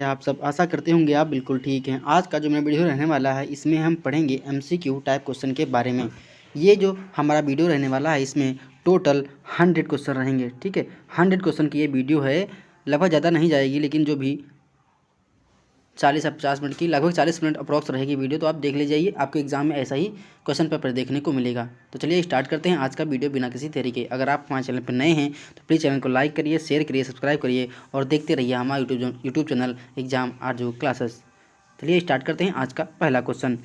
आप सब आशा करते होंगे आप बिल्कुल ठीक हैं। आज का जो मेरा वीडियो रहने वाला है इसमें हम पढ़ेंगे एमसीक्यू टाइप क्वेश्चन के बारे में। ये जो हमारा वीडियो रहने वाला है इसमें टोटल 100 क्वेश्चन रहेंगे, ठीक है। 100 क्वेश्चन की ये वीडियो है, लगभग ज़्यादा नहीं जाएगी लेकिन जो भी 40 या 50 मिनट की, लगभग 40 मिनट अप्रॉक्स रहेगी वीडियो, तो आप देख लीजिए। आपके एग्जाम में ऐसा ही क्वेश्चन पेपर देखने को मिलेगा। तो चलिए स्टार्ट करते हैं आज का वीडियो बिना किसी देरी के। अगर आप हमारे चैनल पर नए हैं तो प्लीज़ चैनल को लाइक करिए, शेयर करिए, सब्सक्राइब करिए और देखते रहिए हमारा यूट्यूब चैनल एग्जाम आरजू क्लासेस। चलिए स्टार्ट करते हैं आज का पहला क्वेश्चन।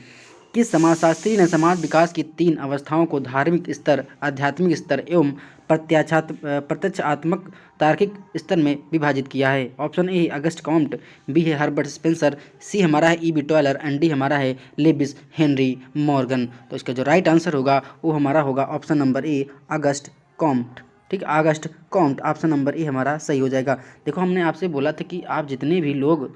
किस समाजशास्त्री ने समाज विकास की 3 अवस्थाओं को धार्मिक स्तर, आध्यात्मिक स्तर एवं प्रत्यक्षात्मक तार्किक स्तर में विभाजित किया है? Option A Auguste Comte, B है हर्बर्ट स्पेंसर, सी हमारा है ई.बी. टॉयलर एंड डी हमारा है लेविस हेनरी मॉर्गन। तो इसका जो राइट आंसर होगा वो हमारा होगा option number A Auguste Comte. ठीक, Auguste Comte, option number A हमारा सही हो जाएगा। देखो हमने आपसे बोला था कि आप जितने भी लोग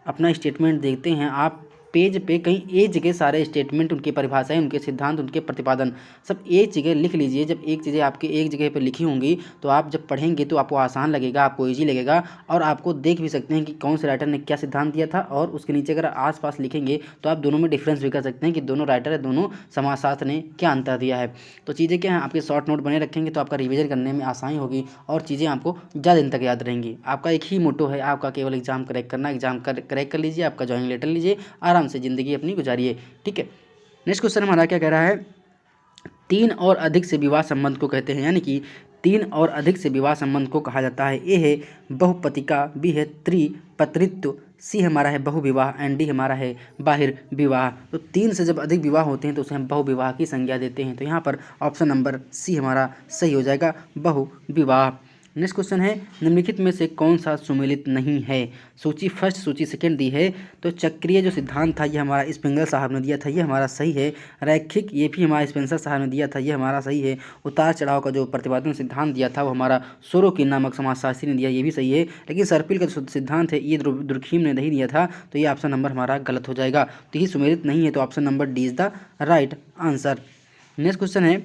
अपना स्टेटमेंट देखते हैं, आप पेज पे कहीं एक जगह सारे स्टेटमेंट, उनकी परिभाषाएं, उनके सिद्धांत, उनके प्रतिपादन सब एक जगह लिख लीजिए। जब एक चीज़ें आपकी एक जगह पे लिखी होंगी तो आप जब पढ़ेंगे तो आपको आसान लगेगा, आपको ईजी लगेगा और आपको देख भी सकते हैं कि कौन से राइटर ने क्या सिद्धांत दिया था। और उसके नीचे अगर आस-पास लिखेंगे तो आप दोनों में डिफरेंस भी कर सकते हैं कि दोनों राइटर है, दोनों समाजशास्त्र ने क्या अंतर दिया है। तो चीज़ें क्या हैं, आपके शॉर्ट नोट बने रखेंगे तो आपका रिविजन करने में आसानी होगी और चीज़ें आपको ज़्यादा दिन तक याद रहेंगी। आपका एक ही मोटो है, आपका केवल एग्जाम क्रैक करना। एग्जाम क्रैक कर लीजिए, आपका ज्वाइनिंग लेटर लीजिए, आराम से ज़िंदगी अपनी गुजारिए, ठीक है। नेक्स्ट क्वेश्चन हमारा क्या कह रहा है? 3 और अधिक से विवाह संबंध को कहते हैं, यानी कि 3 और अधिक से विवाह संबंध को कहा जाता है। ए है बहुपतिका, बी है त्रिपत्रित्व, सी हमारा है बहुविवाह एंड डी हमारा है बाहिर विवाह। तो 3 से जब अधिक विवाह होते हैं तो उसे हम बहुविवाह की संज्ञा देते हैं। तो यहाँ पर ऑप्शन नंबर सी हमारा सही हो जाएगा, बहुविवाह। नेक्स्ट क्वेश्चन है, निम्नलिखित में से कौन सा सुमेलित नहीं है? सूची फर्स्ट, सूची सेकंड दी है। तो चक्रीय जो सिद्धांत था ये हमारा स्पेंगल साहब ने दिया था, ये हमारा सही है। रैखिक, ये भी हमारा स्पेंसर साहब ने दिया था, ये हमारा सही है। उतार चढ़ाव का जो प्रतिपादन सिद्धांत दिया था वो हमारा सोरोकिन नामक समाजशास्त्री ने दिया, ये भी सही है। लेकिन सर्पिल का जो सिद्धांत है ये दुर्खीम ने नहीं दिया था, तो ये ऑप्शन नंबर हमारा गलत हो जाएगा। तो ये सुमेलित नहीं है, तो option number D is the right answer. Next question है,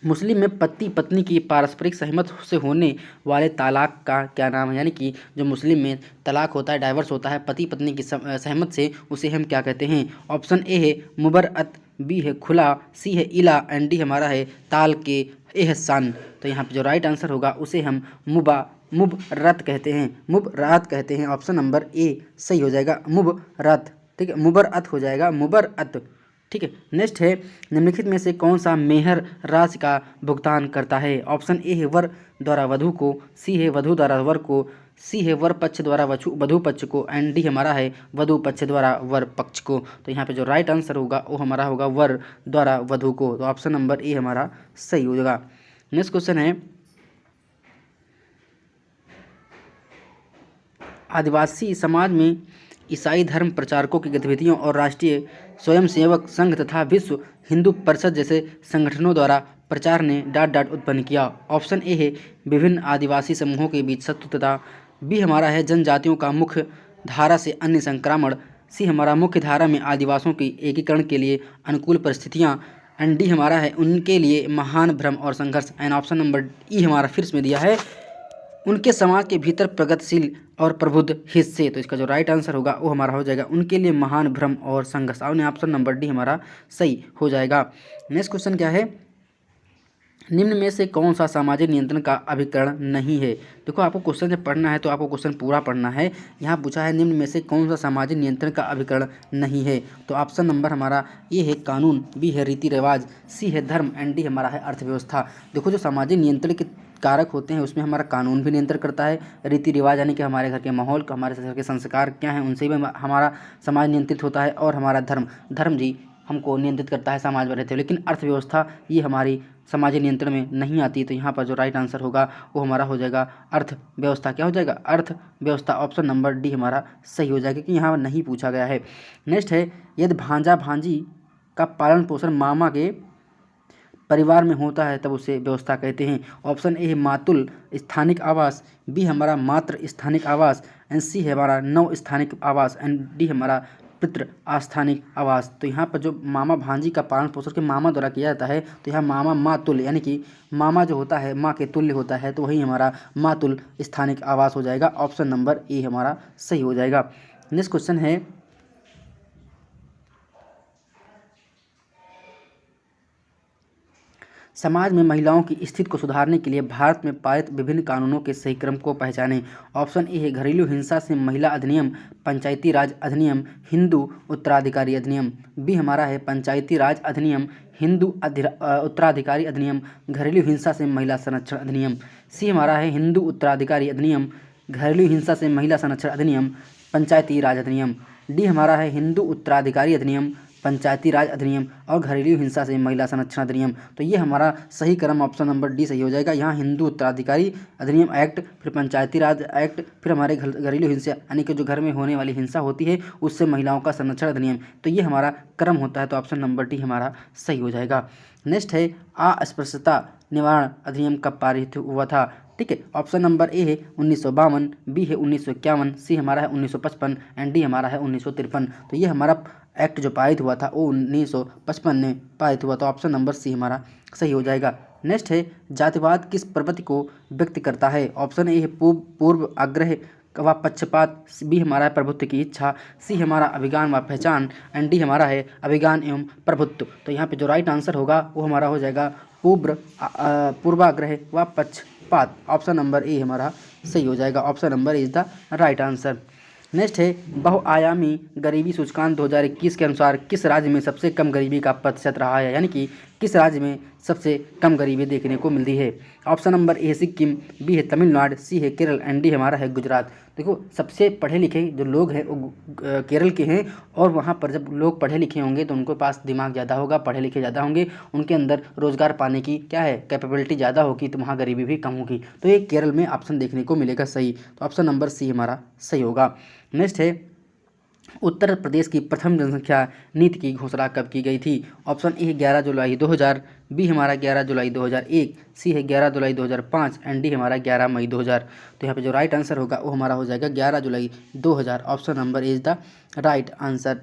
मुस्लिम में पति पत्नी की पारस्परिक सहमत से होने वाले तलाक का क्या नाम है? यानी कि जो मुस्लिम में तलाक होता है, डाइवर्स होता है पति पत्नी की सहमत से, उसे हम क्या कहते हैं? ऑप्शन ए है मुबरअत, बी है खुला, सी है इला एंड डी हमारा है ताल के एहसान। तो यहाँ पे जो राइट आंसर होगा उसे हम मुबरत कहते हैं, मुबरत कहते हैं। ऑप्शन नंबर ए सही हो जाएगा, मुबरत, ठीक है, मुबरअत हो जाएगा, मुबरअत, ठीक है। नेक्स्ट है, निम्नलिखित में से कौन सा मेहर राशि का भुगतान करता है? ऑप्शन ए है वर द्वारा वधु को, सी है वधु द्वारा वर को, सी है वर पक्ष द्वारा वधु पक्ष को एंड डी हमारा है वधु पक्ष द्वारा वर पक्ष को। तो यहाँ पे जो राइट आंसर होगा वो हमारा होगा वर द्वारा वधु को। तो ऑप्शन नंबर ए हमारा सही हो जाएगा। नेक्स्ट क्वेश्चन है, आदिवासी समाज में ईसाई धर्म प्रचारकों की गतिविधियों और राष्ट्रीय स्वयंसेवक संघ तथा विश्व हिंदू परिषद जैसे संगठनों द्वारा प्रचार ने डाट उत्पन्न किया। ऑप्शन ए है विभिन्न आदिवासी समूहों के बीच शत्रुता, बी हमारा है जनजातियों का मुख्य धारा से अन्य संक्रमण, सी हमारा मुख्य धारा में आदिवासियों की एकीकरण के लिए अनुकूल परिस्थितियाँ एंड डी हमारा है उनके लिए महान भ्रम और संघर्ष। एंड ऑप्शन नंबर ई हमारा फिर से में दिया है उनके समाज के भीतर प्रगतिशील और प्रबुद्ध हिस्से। तो इसका जो राइट आंसर होगा वो हमारा हो जाएगा उनके लिए महान भ्रम और संघर्ष। और ऑप्शन नंबर डी हमारा सही हो जाएगा। नेक्स्ट क्वेश्चन क्या है, निम्न में से कौन सा सामाजिक नियंत्रण का अभिकरण नहीं है? देखो आपको क्वेश्चन जब पढ़ना है तो आपको क्वेश्चन पूरा पढ़ना है। यहाँ पूछा है निम्न में से कौन सा सामाजिक नियंत्रण का अभिकरण नहीं है? तो ऑप्शन नंबर हमारा ए है कानून, बी है रीति रिवाज, सी है धर्म एंड डी हमारा है अर्थव्यवस्था। देखो जो सामाजिक नियंत्रण के कारक होते हैं उसमें हमारा कानून भी नियंत्रण करता है, रीति रिवाज यानी कि हमारे घर के माहौल, हमारे घर के संस्कार क्या हैं उनसे भी हमारा समाज नियंत्रित होता है, और हमारा धर्म जी हमको नियंत्रित करता है समाज में रहते हुए। लेकिन अर्थव्यवस्था ये हमारी सामाजिक नियंत्रण में नहीं आती। तो यहाँ पर जो राइट आंसर होगा वो हमारा हो जाएगा अर्थव्यवस्था। क्या हो जाएगा? अर्थव्यवस्था। ऑप्शन नंबर डी हमारा सही हो जाएगा, क्योंकि यहाँ नहीं पूछा गया है। नेक्स्ट है, यदि भांजा भांजी का पालन पोषण मामा के परिवार में होता है तब उसे व्यवस्था कहते हैं। ऑप्शन ए है मातुल स्थानिक आवास, बी हमारा मात्र स्थानिक आवास एंड सी है हमारा नव स्थानिक आवास एंड डी हमारा पितृ आस्थानिक आवास। तो यहाँ पर जो मामा भांजी का पालन पोषण के मामा द्वारा किया जाता है, तो यहाँ मामा माँ तुल्य, यानी कि मामा जो होता है माँ के तुल्य होता है, तो वही हमारा माँ तुल्य स्थानिक आवास हो जाएगा। ऑप्शन नंबर ए हमारा सही हो जाएगा। नेक्स्ट क्वेश्चन है, समाज में महिलाओं की स्थिति को सुधारने के लिए भारत में पारित विभिन्न कानूनों के सही क्रम को पहचानें। ऑप्शन ए है घरेलू हिंसा से महिला अधिनियम, पंचायती राज अधिनियम, हिंदू उत्तराधिकारी अधिनियम। बी हमारा है पंचायती राज अधिनियम, हिंदू उत्तराधिकारी अधिनियम, घरेलू हिंसा से महिला संरक्षण अधिनियम। सी हमारा है हिंदू उत्तराधिकारी अधिनियम, घरेलू हिंसा से महिला संरक्षण अधिनियम, पंचायती राज अधिनियम। डी हमारा है हिंदू उत्तराधिकारी अधिनियम, पंचायती राज अधिनियम और घरेलू हिंसा से महिला संरक्षण अधिनियम। तो ये हमारा सही क्रम ऑप्शन नंबर डी सही हो जाएगा। यहाँ हिंदू उत्तराधिकारी अधिनियम एक्ट, फिर पंचायती राज एक्ट, फिर हमारे घरेलू हिंसा यानी कि जो घर में होने वाली हिंसा होती है उससे महिलाओं का संरक्षण अधिनियम। तो ये हमारा क्रम होता है, तो ऑप्शन नंबर डी हमारा सही हो जाएगा। नेक्स्ट है अस्पृश्यता निवारण अधिनियम कब पारित हुआ था। ठीक है, ऑप्शन नंबर ए है 1952, बी है 1951, सी हमारा है 1955 एंड डी हमारा है 1953। तो ये हमारा एक्ट जो पारित हुआ था वो 1955 में पारित हुआ, तो ऑप्शन नंबर सी हमारा सही हो जाएगा। नेक्स्ट है जातिवाद किस प्रवृत्ति को व्यक्त करता है। ऑप्शन ए है पूर्व आग्रह व पक्षपात, बी हमारा है प्रभुत्व की इच्छा, सी हमारा अभिज्ञान व पहचान एंड डी हमारा है अभिज्ञान एवं प्रभुत्व। तो यहाँ पे जो राइट आंसर होगा वो हमारा हो जाएगा पूर्वाग्रह व पक्षपात। ऑप्शन नंबर ए हमारा सही हो जाएगा। Option number is the right answer. Next है बहुआयामी गरीबी सूचकांक 2021 के अनुसार किस राज्य में सबसे कम गरीबी का प्रतिशत रहा है, यानी कि किस राज्य में सबसे कम गरीबी देखने को मिलती है। ऑप्शन नंबर ए है सिक्किम, बी है तमिलनाडु, सी है केरल एंड डी हमारा है गुजरात। देखो सबसे पढ़े लिखे जो लोग हैं वो केरल के हैं, और वहाँ पर जब लोग पढ़े लिखे होंगे तो उनके पास दिमाग ज़्यादा होगा, पढ़े लिखे ज़्यादा होंगे, उनके अंदर रोजगार पाने की क्या है कैपेबिलिटी ज़्यादा होगी, तो वहाँ गरीबी भी कम होगी। तो ये केरल में ऑप्शन देखने को मिलेगा सही, तो ऑप्शन नंबर सी हमारा सही होगा। नेक्स्ट है उत्तर प्रदेश की प्रथम जनसंख्या नीति की घोषणा कब की गई थी। ऑप्शन ए है 11 जुलाई 2000, बी हमारा 11 जुलाई 2001, सी है 11 जुलाई 2005 एंड डी हमारा 11 मई 2000। तो यहाँ पे जो राइट आंसर होगा वो हमारा हो जाएगा 11 जुलाई 2000। Option number is the right answer.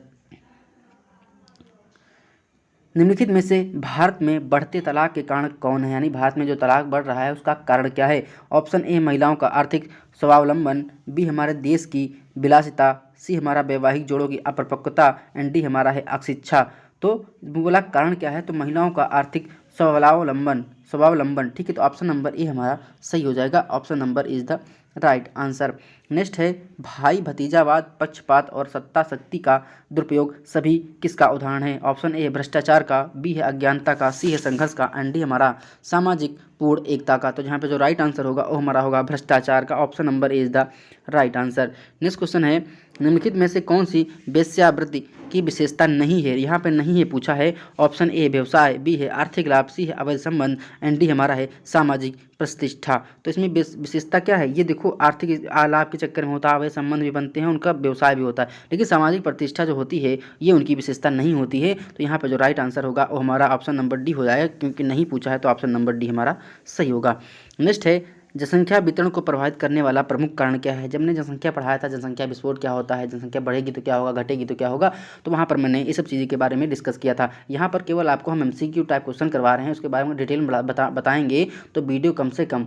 निम्नलिखित में से भारत में बढ़ते तलाक के कारण कौन है, यानी भारत में जो तलाक बढ़ रहा है उसका कारण क्या है। ऑप्शन ए महिलाओं का आर्थिक स्वावलंबन, बी हमारे देश की विलासिता, सी हमारा वैवाहिक जोड़ों की अपरिपक्वता एंड डी हमारा है अशिक्षा। तो बोला कारण क्या है, तो महिलाओं का आर्थिक स्वावलंबन। ठीक है, तो ऑप्शन नंबर ए हमारा सही हो जाएगा। Option number is the right answer. Next है भाई भतीजावाद, पक्षपात और सत्ता शक्ति का दुरुपयोग सभी किसका उदाहरण है। ऑप्शन ए भ्रष्टाचार का, बी है अज्ञानता का, सी है संघर्ष का एंड डी हमारा सामाजिक पूर्ण एकता का। तो यहाँ पे जो राइट आंसर होगा वो हमारा होगा भ्रष्टाचार का। Option number is the right answer. Next question है निम्नलिखित में से कौन सी वेश्यावृत्ति की विशेषता नहीं है। यहाँ पे नहीं है पूछा है। ऑप्शन ए व्यवसाय, बी है आर्थिक लाभ, सी है अवैध संबंध एंड डी हमारा है सामाजिक प्रतिष्ठा। तो इसमें विशेषता क्या है, ये देखो आर्थिक लाभ के चक्कर में होता है, अवैध संबंध भी बनते हैं, उनका व्यवसाय भी होता है, लेकिन सामाजिक प्रतिष्ठा जो होती है ये उनकी विशेषता नहीं होती है। तो यहाँ पर जो राइट आंसर होगा वो हमारा ऑप्शन नंबर डी हो जाएगा, क्योंकि नहीं पूछा है तो ऑप्शन नंबर डी हमारा सही होगा। नेक्स्ट है जनसंख्या वितरण को प्रभावित करने वाला प्रमुख कारण क्या है। जब मैंने जनसंख्या पढ़ाया था जनसंख्या विस्फोट क्या होता है, जनसंख्या बढ़ेगी तो क्या होगा, घटेगी तो क्या होगा, तो वहाँ पर मैंने ये सब चीज़ों के बारे में डिस्कस किया था। यहाँ पर केवल आपको हम MCQ टाइप क्वेश्चन करवा रहे हैं, उसके बारे में डिटेल में बताएंगे, तो वीडियो कम से कम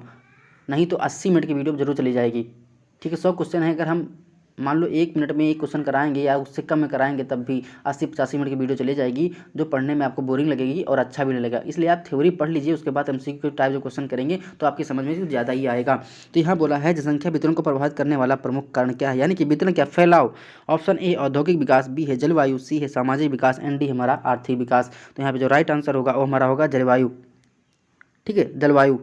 नहीं तो 80 मिनट की वीडियो जरूर चली जाएगी। ठीक है, 100 क्वेश्चन है, अगर हम मान लो 1 मिनट में एक क्वेश्चन कराएंगे या उससे कम में कराएंगे तब भी 80-85 मिनट की वीडियो चली जाएगी, जो पढ़ने में आपको बोरिंग लगेगी और अच्छा भी नहीं लगेगा। इसलिए आप थ्योरी पढ़ लीजिए, उसके बाद MCQ टाइप जो क्वेश्चन करेंगे तो आपकी समझ में ज़्यादा ही आएगा। तो यहाँ बोला है जनसंख्या वितरण को प्रभावित करने वाला प्रमुख कारण क्या है, यानी कि वितरण क्या फैलाव। ऑप्शन ए औद्योगिक विकास, बी है जलवायु, सी है सामाजिक विकास एंड डी हमारा आर्थिक विकास। तो यहाँ पर जो राइट आंसर होगा वो हमारा होगा जलवायु। ठीक है, जलवायु।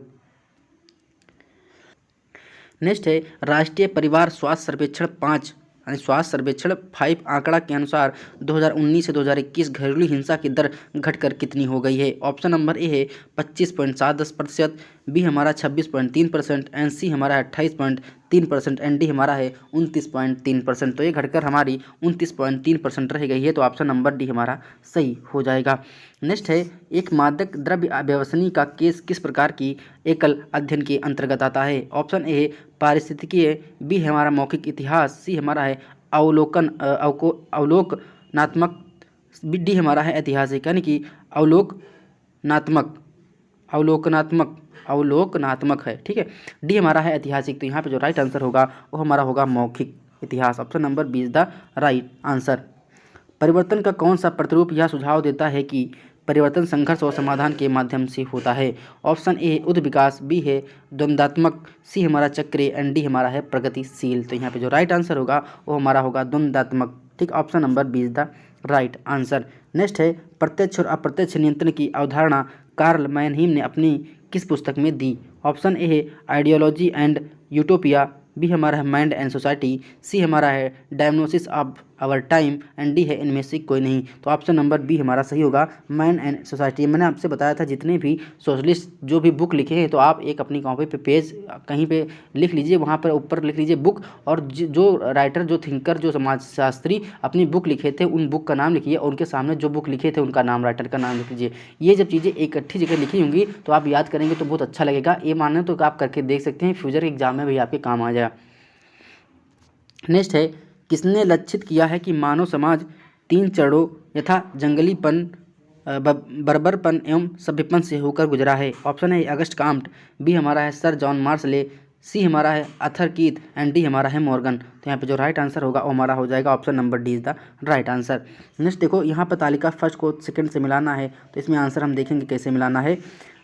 नेक्स्ट है राष्ट्रीय परिवार स्वास्थ्य सर्वेक्षण 5 यानी स्वास्थ्य सर्वेक्षण 5 आंकड़ा के अनुसार 2019 से 2021 घरेलू हिंसा की दर घटकर कितनी हो गई है। ऑप्शन नंबर ए है 25.70%, बी हमारा 26.3% एंड सी हमारा है 28.3% एंड डी हमारा है 29.3%। तो ये घटकर हमारी 29.3% रह गई है, तो ऑप्शन नंबर डी हमारा सही हो जाएगा। नेक्स्ट है एक मादक द्रव्य व्यसनी का केस किस प्रकार की एकल अध्ययन के अंतर्गत आता है। ऑप्शन ए पारिस्थितिकीय, बी हमारा मौखिक इतिहास, सी हमारा है अवलोकनात्मक। डी हमारा है ऐतिहासिक, यानी कि अवलोकनात्मक अवलोकनात्मक अवलोकनात्मक है, ठीक है। डी हमारा है ऐतिहासिक, तो यहाँ पे जो राइट आंसर होगा वो हमारा होगा मौखिक इतिहास। Option number B is the right answer. परिवर्तन का कौन सा प्रतिरूप यह सुझाव देता है कि परिवर्तन संघर्ष और समाधान के माध्यम से होता है? ऑप्शन ए उद विकास, बी है द्वंद्वात्मक, सी हमारा चक्रीय एंड डी हमारा है प्रगतिशील। तो यहाँ पे जो राइट आंसर होगा वो हमारा होगा द्वंद्वात्मक, ठीक। Option number B is the right answer. Next है प्रत्यक्ष और अप्रत्यक्ष नियंत्रण की अवधारणा कार्ल मैनहीम ने अपनी किस पुस्तक में दी? ऑप्शन ए है आइडियोलॉजी एंड यूटोपिया, बी हमारा है माइंड एंड सोसाइटी, सी हमारा है diagnosis of our time and D है इनमें से कोई नहीं। तो ऑप्शन नंबर बी हमारा सही होगा, माइंड एंड सोसाइटी। मैंने आपसे बताया था जितने भी सोशलिस्ट जो भी बुक लिखे हैं, तो आप एक अपनी कॉपी पे पेज कहीं पे लिख लीजिए, वहाँ पर ऊपर लिख लीजिए बुक, और जो राइटर, जो थिंकर, जो समाजशास्त्री अपनी बुक लिखे थे उन बुक का नाम लिखिए, और उनके सामने जो बुक लिखे थे उनका नाम, राइटर का नाम लिख लीजिए। ये जब चीज़ें इकट्ठी जगह लिखी होंगी तो आप याद करेंगे तो बहुत अच्छा लगेगा। ये माने तो आप करके देख सकते हैं, फ्यूचर एग्जाम में भी आपके काम आ जाए। नेक्स्ट है किसने लक्षित किया है कि मानव समाज 3 चरणों यथा जंगलीपन, बर्बरपन एवं सभ्यपन से होकर गुजरा है? ऑप्शन है अगस्ट काम्ट, बी हमारा है सर जॉन मार्शले, सी हमारा है आर्थर कीथ एंड डी हमारा है मॉर्गन। तो यहाँ पे जो राइट आंसर होगा वो हमारा हो जाएगा option number D is the right answer. Next देखो, यहाँ पर तालिका फर्स्ट को सेकंड से मिलाना है, तो इसमें आंसर हम देखेंगे कैसे मिलाना है।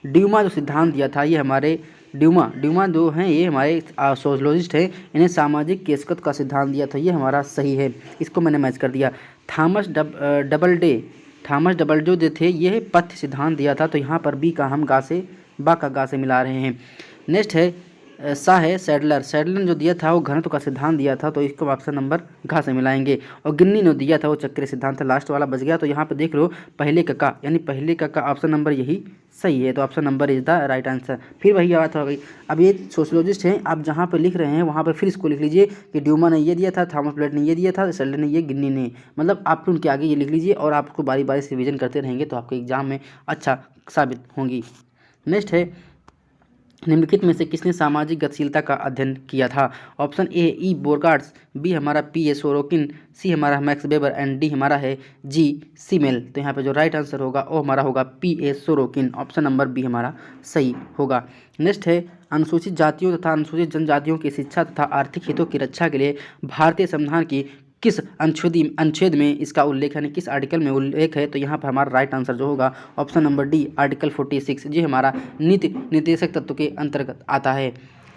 ड्यूमा जो सिद्धांत दिया था, ये हमारे ड्यूमा जो हैं ये हमारे सोशलॉजिस्ट हैं, इन्हें सामाजिक केशकत का सिद्धांत दिया था, ये हमारा सही है, इसको मैंने मैच कर दिया। थॉमस डबल जो थे ये पथ्य सिद्धांत दिया था, तो यहाँ पर बी का हम बा का गा से मिला रहे हैं। नेक्स्ट है सा है सैडलर ने जो दिया था वो घनत्व का सिद्धांत दिया था, तो इसको ऑप्शन नंबर घा से मिलाएंगे। और गिन्नी ने दिया था वो चक्रीय सिद्धांत था, लास्ट वाला बच गया। तो यहाँ पे देख लो पहले का यानी पहले का ऑप्शन नंबर यही सही है, तो option number is the right answer. फिर वही बात हो गई, अब ये सोशलॉजिस्ट हैं, आप जहाँ पे लिख रहे हैं वहाँ पे फिर इसको लिख लीजिए कि ड्यूमा ने ये दिया था, थॉमस ब्लेड ने ये दिया था, सैडलर ने ये, गिन्नी ने, मतलब आप उनके आगे ये लिख लीजिए, और आप उसको बारी बारी से रिविजन करते रहेंगे तो आपके एग्जाम में अच्छा साबित होंगी। नेक्स्ट है निम्नलिखित में से किसने सामाजिक गतिशीलता का अध्ययन किया था? ऑप्शन ए ई बोरगार्ड्स, बी हमारा पी ए सोरोकिन, सी हमारा मैक्स वेबर एंड डी हमारा है जी सीमेल। तो यहाँ पे जो राइट आंसर होगा वो हमारा होगा P A Sorokin, option number B हमारा सही होगा। नेक्स्ट है अनुसूचित जातियों तथा अनुसूचित जनजातियों की शिक्षा तथा आर्थिक हितों की रक्षा के लिए भारतीय संविधान की किस अनुच्छेद में इसका उल्लेख है, किस आर्टिकल में उल्लेख है? तो यहाँ पर हमारा राइट आंसर जो होगा ऑप्शन नंबर डी आर्टिकल 46, जो हमारा नीति निर्देशक तत्व के अंतर्गत आता है,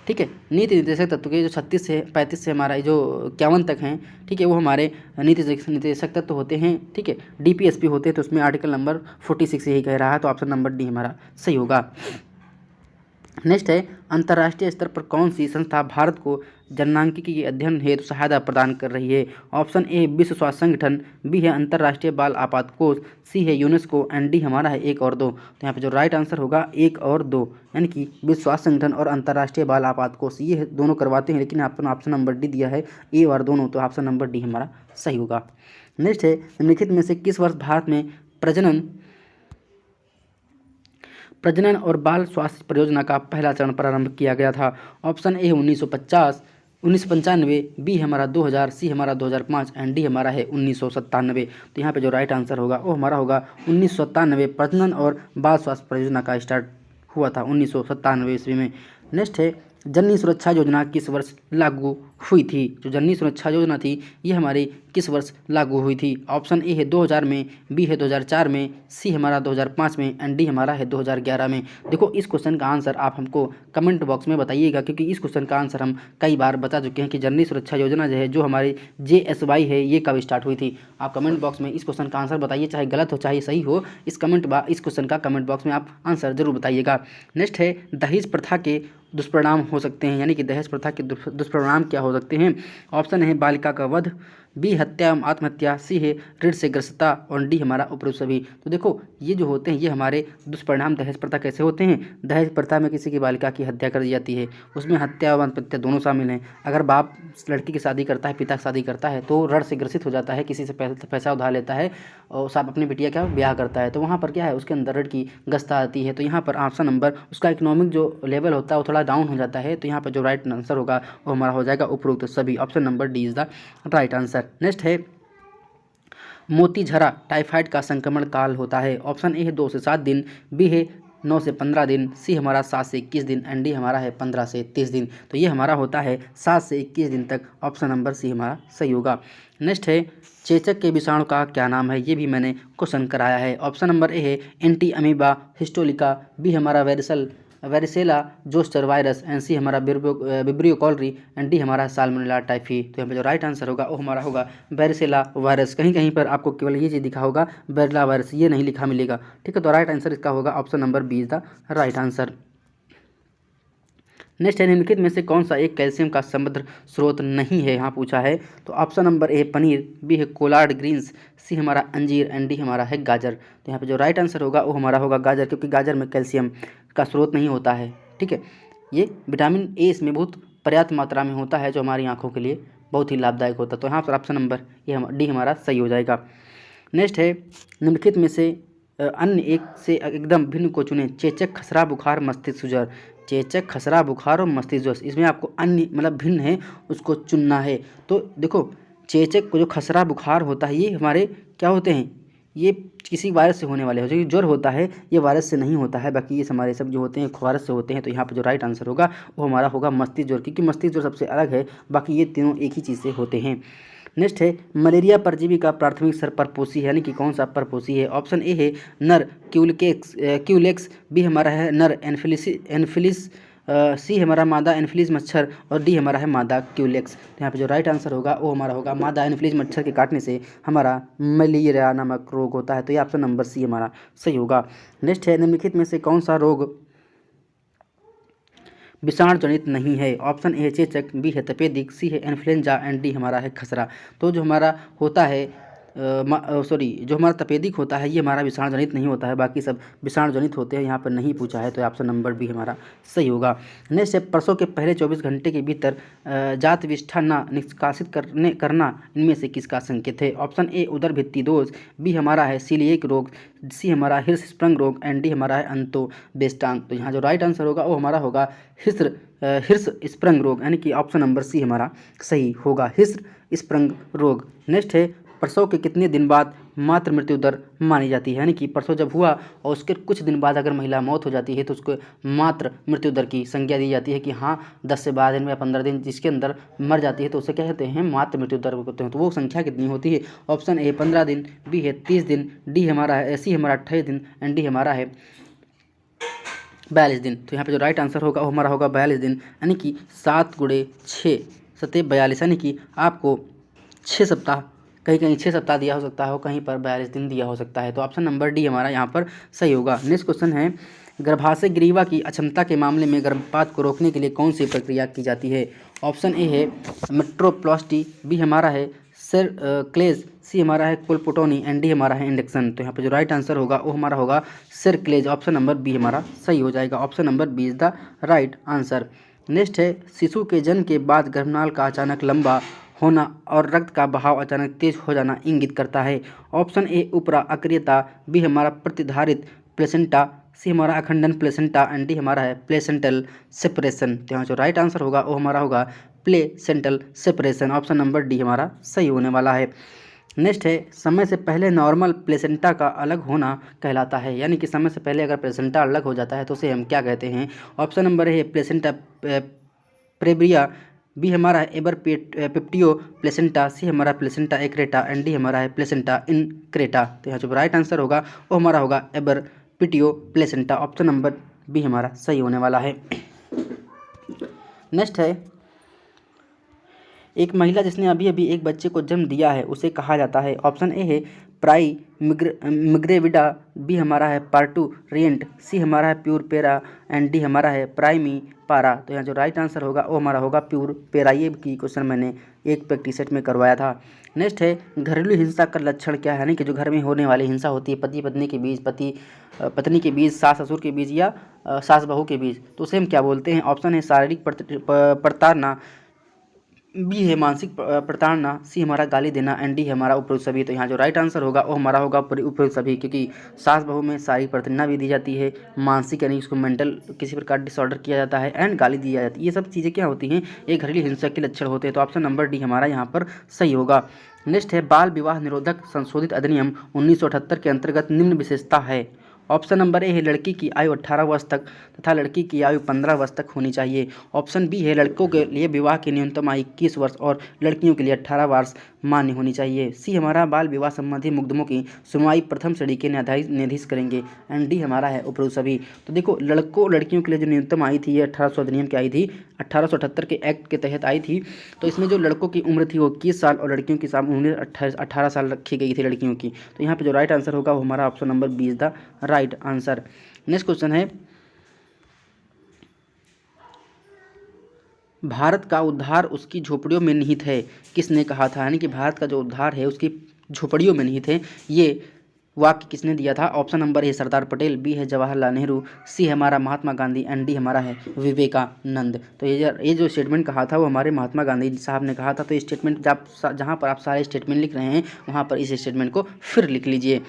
ठीक है। नीति निर्देशक तत्व के जो 36 से 35 से हमारा जो 51 तक हैं, ठीक है, वो हमारे नीति निर्देशक तत्व होते हैं, ठीक है, DPSP होते हैं, तो उसमें आर्टिकल नंबर 46 यही कह रहा है, तो ऑप्शन नंबर डी हमारा सही होगा। नेक्स्ट है अंतर्राष्ट्रीय स्तर पर कौन सी संस्था भारत को जननांकिकी के अध्ययन हेतु सहायता प्रदान कर रही है? ऑप्शन ए विश्व स्वास्थ्य संगठन, बी है अंतर्राष्ट्रीय बाल आपात कोष, सी है यूनेस्को एंड डी हमारा है 1 और 2। तो यहाँ पे जो राइट आंसर होगा 1 और 2, यानी कि विश्व स्वास्थ्य संगठन और अंतर्राष्ट्रीय बाल आपात कोष, ये दोनों करवाते हैं, लेकिन आपने ऑप्शन नंबर डी दिया है ए और दोनों, तो ऑप्शन नंबर डी हमारा सही होगा। नेक्स्ट है निम्नलिखित में से किस वर्ष भारत में प्रजनन और बाल स्वास्थ्य परियोजना का पहला चरण प्रारंभ किया गया था? ऑप्शन ए 1950, 1995, बी हमारा 2000, सी हमारा 2005 एंड डी हमारा है 1997। तो यहाँ पे जो राइट आंसर होगा वो हमारा होगा 1997, प्रजनन और बाल स्वास्थ्य परियोजना का स्टार्ट हुआ था 1997 ईस्वी में। नेक्स्ट है जननी सुरक्षा योजना किस वर्ष लागू हुई थी? जो जननी सुरक्षा योजना थी ये हमारी किस वर्ष लागू हुई थी? ऑप्शन ए है 2000 में, बी है 2004 में, सी हमारा 2005 में एंड डी हमारा है 2011 में। देखो इस क्वेश्चन का आंसर आप हमको कमेंट बॉक्स में बताइएगा, क्योंकि इस क्वेश्चन का आंसर हम कई बार बता चुके हैं कि जननी सुरक्षा योजना जो है, जो हमारी JSY है, ये कब स्टार्ट हुई थी। आप कमेंट बॉक्स में इस क्वेश्चन का आंसर बताइए, चाहे गलत हो चाहे सही हो, इस क्वेश्चन का कमेंट बॉक्स में आप आंसर जरूर बताइएगा। नेक्स्ट है दहेज प्रथा के दुष्परिणाम हो सकते हैं, यानी कि दहेज प्रथा के दुष्परिणाम क्या हो सकते हैं? ऑप्शन है बालिका का वध, बी हत्या एवं आत्महत्या, सी है ऋण से ग्रस्तता और डी हमारा उपरोक्त सभी। तो देखो ये जो होते हैं ये हमारे दुष्परिणाम दहेज प्रथा कैसे होते हैं। दहेज प्रथा में किसी की बालिका की हत्या कर दी जाती है, उसमें हत्या और आत्महत्या दोनों शामिल हैं। अगर बाप लड़की की शादी करता है, पिता की शादी करता है, तो ऋण से ग्रसित हो जाता है, किसी से पैसा उधार लेता है और साहब अपनी बिटिया का ब्याह करता है, तो वहाँ पर क्या है उसके अंदर ऋण की ग्रस्तता आती है। तो यहाँ पर ऑप्शन नंबर उसका इकोनॉमिक जो लेवल होता है वो थोड़ा डाउन हो जाता है, तो यहाँ पर जो राइट आंसर होगा वो हमारा हो जाएगा उपरोक्त सभी। Option number D is the right answer. Next है मोतीझरा टाइफाइड का संक्रमण काल होता है। ऑप्शन ए है 2 से 7 दिन, बी है 9 से 15 दिन, सी हमारा 7 से 21 दिन एंड डी हमारा है 15 से 30 दिन। तो ये हमारा होता है 7 से 21 दिन तक। ऑप्शन नंबर सी हमारा सही होगा। नेक्स्ट है चेचक के विषाणु का क्या नाम है, ये भी मैंने क्वेश्चन कराया है। ऑप्शन नंबर ए है एंटी अमीबा हिस्टोलिका, बी हमारा वेरिसेला जोस्टर वायरस एंड सी हमारा विब्रियो कॉलरी एंड डी हमारा साल्मोनेला टाइफी। तो यहाँ पे जो राइट आंसर होगा वो हमारा होगा वेरिसेला वायरस। कहीं कहीं पर आपको केवल ये चीज़ लिखा होगा वेरिला वायरस, ये नहीं लिखा मिलेगा, ठीक है। तो राइट आंसर इसका होगा option number B is the right answer. Next है निम्नलिखित में से कौन सा एक कैल्शियम का समृद्ध स्रोत नहीं है, यहाँ पूछा है। तो option number A paneer, B है कोलार्ड ग्रीन्स, सी हमारा अंजीर एंड डी हमारा है गाजर। तो यहाँ पे जो राइट आंसर होगा वो हमारा होगा गाजर, क्योंकि गाजर में कैल्शियम का स्रोत नहीं होता है, ठीक है। ये विटामिन ए इसमें बहुत पर्याप्त मात्रा में होता है, जो हमारी आँखों के लिए बहुत ही लाभदायक होता है। तो यहाँ पर ऑप्शन नंबर ये डी हमारा सही हो जाएगा। नेक्स्ट है निम्नलिखित में से अन्य एक से एकदम भिन्न को चुने। चेचक, खसरा, बुखार, मस्तिष्क ज्वर। चेचक, खसरा, बुखार और मस्तिष्क ज्वर, इसमें आपको अन्य मतलब भिन्न है उसको चुनना है। तो देखो चेचक को जो खसरा बुखार होता है ये हमारे क्या होते हैं, ये किसी वायरस से होने वाले हो, जो ज्वर होता है ये वायरस से नहीं होता है, बाकी ये हमारे सब जो होते हैं वायरस से होते हैं। तो यहाँ पर जो राइट आंसर होगा वो हमारा होगा मस्तिष्क ज्वर, क्योंकि मस्तिष्क ज्वर सबसे अलग है, बाकी ये तीनों एक ही चीज़ से होते हैं। नेक्स्ट है मलेरिया परजीवी का प्राथमिक सर परपोषी है, यानी कि कौन सा परपोषी है। ऑप्शन ए है नर क्यूलेक्स, बी हमारा है नर एनफिलिस, सी हमारा मादा एनफिलिस मच्छर और डी हमारा है मादा क्यूलेक्स। तो यहाँ पे जो राइट आंसर होगा वो हमारा होगा मादा एनफिलिस मच्छर के काटने से हमारा मलेरिया नामक रोग होता है। तो ये ऑप्शन नंबर सी हमारा सही होगा। नेक्स्ट है निम्नलिखित में से कौन सा रोग विषाणु जनित नहीं है। ऑप्शन ए है चेचक, बी है तपेदिक, सी है इन्फ्लुएंजा एंड डी हमारा है खसरा। तो जो हमारा होता है जो हमारा तपेदिक होता है ये हमारा विषाणु जनित नहीं होता है, बाकी सब विषाणु जनित होते हैं। यहाँ पर नहीं पूछा है, तो ऑप्शन नंबर बी हमारा सही होगा। नेक्स्ट है प्रसव के पहले 24 घंटे के भीतर जात विष्ठा न निष्कासित करना इनमें से किसका संकेत है। ऑप्शन ए उदर भित्ति दोष, बी हमारा है सीलिएक रोग, सी हमारा हिर्स स्प्रंग रोग एंड डी हमारा है अंतोवेस्टान। तो यहाँ जो राइट आंसर होगा वो हमारा होगा हिर्स स्प्रंग रोग, यानी कि ऑप्शन नंबर सी हमारा सही होगा, हिर्स स्प्रंग रोग। नेक्स्ट है प्रसव के कितने दिन बाद मातृ मृत्यु दर मानी जाती है, यानी कि प्रसव जब हुआ और उसके कुछ दिन बाद अगर महिला मौत हो जाती है तो उसको मातृ मृत्यु दर की संज्ञा दी जाती है कि हाँ 10 से 12 दिन या 15 दिन जिसके अंदर मर जाती है तो उसे क्या कहते हैं मातृ मृत्यु दर कहते हैं। तो वो संख्या कितनी होती है। ऑप्शन ए 15 दिन, बी है 30 दिन, डी हमारा है सी हमारा 28 दिन एंड डी हमारा है 42 दिन। तो यहाँ पे जो राइट आंसर होगा वो हमारा होगा 42 दिन, यानी कि 7 × 6 = 42, यानी कि आपको 6 सप्ताह, कहीं कहीं 6 सप्ताह दिया हो सकता है, कहीं पर 42 दिन दिया हो सकता है। तो ऑप्शन नंबर डी हमारा यहाँ पर सही होगा। नेक्स्ट क्वेश्चन है गर्भाशय ग्रीवा की अक्षमता के मामले में गर्भपात को रोकने के लिए कौन सी प्रक्रिया की जाती है। ऑप्शन ए है मेट्रोप्लास्टी, बी हमारा है सेरक्लेज, सी हमारा है कोलपोटोनी एंड डी हमारा है इंडक्शन। तो यहाँ पे जो राइट आंसर होगा वो हमारा होगा सेरक्लेज, ऑप्शन नंबर बी हमारा सही हो जाएगा। Option number B is the right answer. Next है शिशु के जन्म के बाद गर्भनाल का अचानक लंबा होना और रक्त का बहाव अचानक तेज हो जाना इंगित करता है। ऑप्शन ए उपरा अक्रियता, बी हमारा प्रतिधारित प्लेसेंटा, सी हमारा अखंडन प्लेसेंटा एंड डी हमारा है प्लेसेंटल सेपरेशन। तो यहाँ जो राइट आंसर होगा वो हमारा होगा placental separation, option number D हमारा सही होने वाला है। नेक्स्ट है समय से पहले नॉर्मल प्लेसेंटा का अलग होना कहलाता है, यानी कि समय से पहले अगर प्लेसेंटा अलग हो जाता है तो उसे हम क्या कहते हैं। ऑप्शन नंबर है प्लेसेंटा प्रेब्रिया, बी हमारा है एबर पेप्टियो प्लेसेंटा, सी हमारा प्लेसेंटा एक्रेटा एंड डी हमारा है प्लेसेंटा इनक्रेटा। तो यहाँ जो राइट आंसर होगा वो हमारा होगा एबर पिटियो प्लेसेंटा, ऑप्शन नंबर बी हमारा सही होने वाला है। नेक्स्ट है एक महिला जिसने अभी अभी एक बच्चे को जन्म दिया है उसे कहा जाता है। ऑप्शन ए है प्राई मिग्रेविडा, बी हमारा है पार्टूरिएंट, सी हमारा है प्यूर पेरा एंड डी हमारा है प्राइमी पारा। तो यहाँ जो राइट आंसर होगा वो हमारा होगा प्यूर पेरा। ये की क्वेश्चन मैंने एक प्रैक्टिस सेट में करवाया था। नेक्स्ट है घरेलू हिंसा का लक्षण क्या है, यानी कि जो घर में होने वाली हिंसा होती है पति पत्नी के बीच, पति पत्नी के बीच, सास ससुर के बीच या सास बहू के बीच, तो उसे हम क्या बोलते हैं। ऑप्शन है शारीरिक प्रताड़ना, बी है मानसिक प्रताड़ना, सी हमारा गाली देना, एंड डी हमारा उपरोक्त सभी। तो यहाँ जो राइट आंसर होगा वो हमारा होगा उपरोक्त सभी, क्योंकि सास बहू में शारीरिक प्रताड़ना भी दी जाती है, मानसिक यानी उसको मेंटल किसी प्रकार डिसऑर्डर किया जाता है, एंड गाली दी जाती है। ये सब चीज़ें क्या होती हैं, ये घरेलू हिंसा के लक्षण होते हैं। तो ऑप्शन नंबर डी हमारा यहाँ पर सही होगा। नेक्स्ट है बाल विवाह निरोधक संशोधित अधिनियम 1978 के अंतर्गत निम्न विशेषता है। ऑप्शन नंबर ए है लड़की की आयु 18 वर्ष तक तथा लड़की की आयु 15 वर्ष तक होनी चाहिए। ऑप्शन बी है लड़कों के लिए विवाह की न्यूनतम आयु 21 वर्ष और लड़कियों के लिए 18 वर्ष मान्य होनी चाहिए। सी हमारा बाल विवाह संबंधी मुकदमों की सुनवाई प्रथम श्रेणी के न्यायाधीश करेंगे, एंड डी हमारा है उपरोक्त सभी। तो देखो लड़कों लड़कियों के लिए जो न्यूनतम आई थी ये 1800 अधिनियम की आई थी, 1878 के एक्ट के तहत आई थी। तो इसमें जो लड़कों की उम्र थी वो 21 साल और लड़कियों की उम्र 18 साल रखी गई थी लड़कियों की। तो यहाँ पे जो राइट आंसर होगा वो हमारा option number B is the right answer. Next question है भारत का उद्धार उसकी झोपड़ियों में निहित है, किसने कहा था? यानी कि भारत का जो उद्धार है उसकी झोपड़ियों में निहित है, ये वाक्य किसने दिया था? Option number A Sardar Patel, B है जवाहरलाल नेहरू, सी हमारा महात्मा गांधी, एंड डी हमारा है विवेकानंद। तो ये जो स्टेटमेंट कहा था वो हमारे महात्मा गांधी साहब ने कहा था। तो स्टेटमेंट जहाँ पर आप सारे स्टेटमेंट लिख रहे हैं वहाँ पर इस स्टेटमेंट को फिर लिख लीजिए।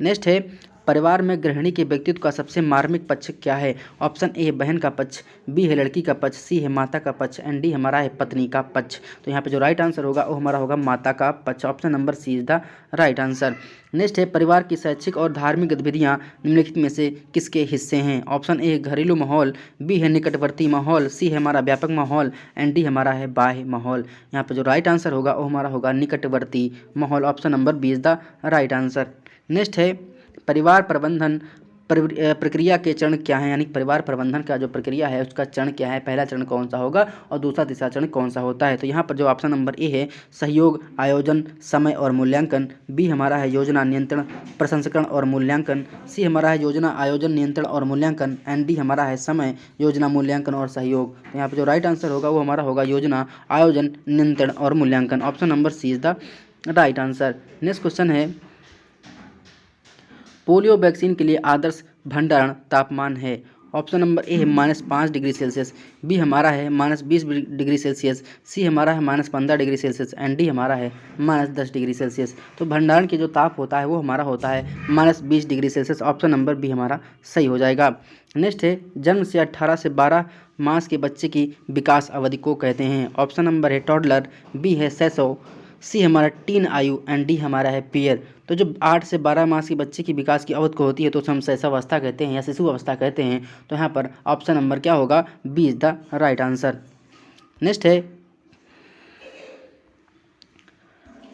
नेक्स्ट है परिवार में गृहिणी के व्यक्तित्व का सबसे मार्मिक पक्ष क्या है? ऑप्शन ए है बहन का पक्ष, बी है लड़की का पक्ष, सी है माता का पक्ष, एंड डी हमारा है पत्नी का पक्ष। तो यहाँ पे जो राइट आंसर होगा वो हमारा होगा माता का पक्ष। Option number C is the right answer. Next है परिवार की शैक्षिक और धार्मिक गतिविधियाँ निम्नलिखित में से किसके हिस्से हैं? ऑप्शन ए है घरेलू माहौल, बी है निकटवर्ती माहौल, सी है हमारा व्यापक माहौल, एंड डी हमारा है बाह्य माहौल। यहाँ पे जो राइट आंसर होगा वो हमारा होगा निकटवर्ती माहौल। Option number B is the right answer. Next है परिवार प्रबंधन प्रक्रिया के चरण क्या है? यानी परिवार प्रबंधन का जो प्रक्रिया है उसका चरण क्या है? पहला चरण कौन सा होगा और दूसरा तीसरा चरण कौन सा होता है? तो यहाँ पर जो ऑप्शन नंबर ए है सहयोग, आयोजन, समय और मूल्यांकन, बी हमारा है योजना, नियंत्रण, प्रसंस्करण और मूल्यांकन, सी हमारा है योजना, आयोजन, नियंत्रण और मूल्यांकन, एंड डी हमारा है समय, योजना, मूल्यांकन और सहयोग। तो यहाँ पर जो राइट आंसर होगा वो हमारा होगा योजना, आयोजन, नियंत्रण और मूल्यांकन। Option number C is the right answer. Next question है पोलियो वैक्सीन के लिए आदर्श भंडारण तापमान है। ऑप्शन नंबर ए है -5 डिग्री सेल्सियस, बी हमारा है -20 डिग्री सेल्सियस, सी हमारा है -15 डिग्री सेल्सियस, एंड डी हमारा है -10 डिग्री सेल्सियस। तो भंडारण के जो ताप होता है वो हमारा होता है -20 degree Celsius. Option number B हमारा सही हो जाएगा। नेक्स्ट है जन्म से 18 से 12 मास के बच्चे की विकास अवधि को कहते हैं। ऑप्शन नंबर है टॉडलर, बी है शैशव, सी हमारा टीन आयु, एंड डी हमारा है पीयर। तो जब 8 से 12 मास के बच्चे की विकास की अवधि को होती है तो उसे हम शैशवावस्था कहते हैं या शिशु अवस्था कहते हैं। तो यहाँ पर ऑप्शन नंबर क्या होगा? B is the right answer. Next है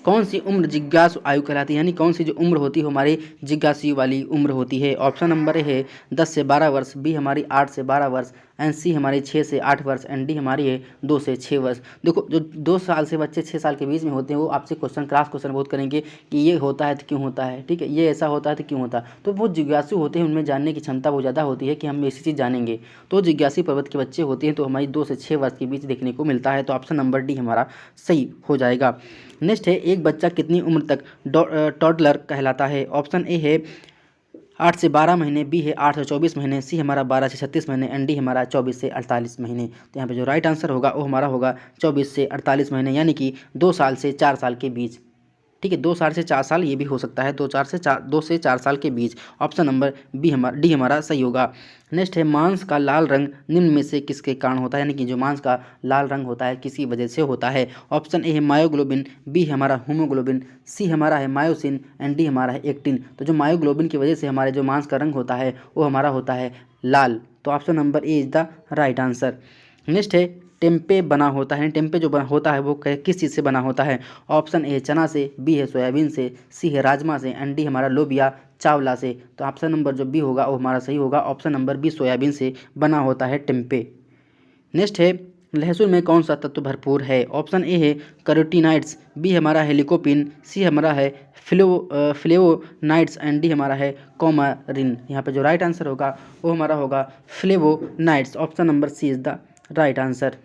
कौन सी उम्र जिज्ञासु आयु कहलाती है? यानी कौन सी जो उम्र होती है हमारी जिज्ञासु वाली उम्र होती है? ऑप्शन नंबर ए है 10 से 12 वर्ष, बी हमारी 8 से 12 वर्ष, एंड सी हमारी 6 से 8 वर्ष, एंड डी हमारी है 2 से 6 वर्ष। देखो जो 2 साल से बच्चे 6 साल के बीच में होते हैं वो आपसे क्रॉस क्वेश्चन बहुत करेंगे कि ये होता है तो क्यों होता है, ठीक है, ये ऐसा होता है तो क्यों होता है। तो वो जिज्ञासु होते हैं, उनमें जानने की क्षमता बहुत ज़्यादा होती है कि हम ऐसी चीज़ जानेंगे। तो जिज्ञासु पर्वत के बच्चे होते हैं तो हमारी 2 से 6 वर्ष के बीच देखने को मिलता है। तो ऑप्शन नंबर डी हमारा सही हो जाएगा। नेक्स्ट है एक बच्चा कितनी उम्र तक टॉडलर कहलाता है? ऑप्शन ए है 8 से 12 महीने, बी है 8 से 24 महीने, सी हमारा 12 से 36 महीने, एंड डी हमारा 24 से 48 महीने। तो यहाँ पे जो राइट आंसर होगा वो हमारा होगा 24 से 48 महीने, यानी कि 2 साल से 4 साल के बीच। ठीक है, 2 साल से 4 साल ये भी हो सकता है, 2 से 4 साल के बीच। ऑप्शन नंबर डी हमारा सही होगा। नेक्स्ट है मांस का लाल रंग निम्न में से किसके कारण होता है? यानी कि जो मांस का लाल रंग होता है किसी वजह से होता है। ऑप्शन ए है मायोग्लोबिन, बी हमारा हीमोग्लोबिन, सी हमारा है मायोसिन, एंड डी हमारा है एक्टिन। तो जो मायोग्लोबिन की वजह से हमारे जो मांस का रंग होता है वो हमारा होता है लाल। तो option number A is the right answer. Next है टेम्पे बना होता है, टेम्पे जो बना होता है वो किस चीज़ से बना होता है? ऑप्शन ए चना से, बी है सोयाबीन से, सी है राजमा से, एंड डी हमारा लोबिया चावला से। तो ऑप्शन नंबर जो बी होगा वो हमारा सही होगा। ऑप्शन नंबर बी सोयाबीन से बना होता है टेम्पे। नेक्स्ट है लहसुन में कौन सा तत्व भरपूर है? ऑप्शन ए है कैरोटीनॉइड्स, बी हमारा है लिकोपिन, सी हमारा है फ्लेवोनाइड्स, एंड डी हमारा है कौमारिन। यहाँ पे जो राइट आंसर होगा वो हमारा होगा flavonoids. Option number C is the right answer.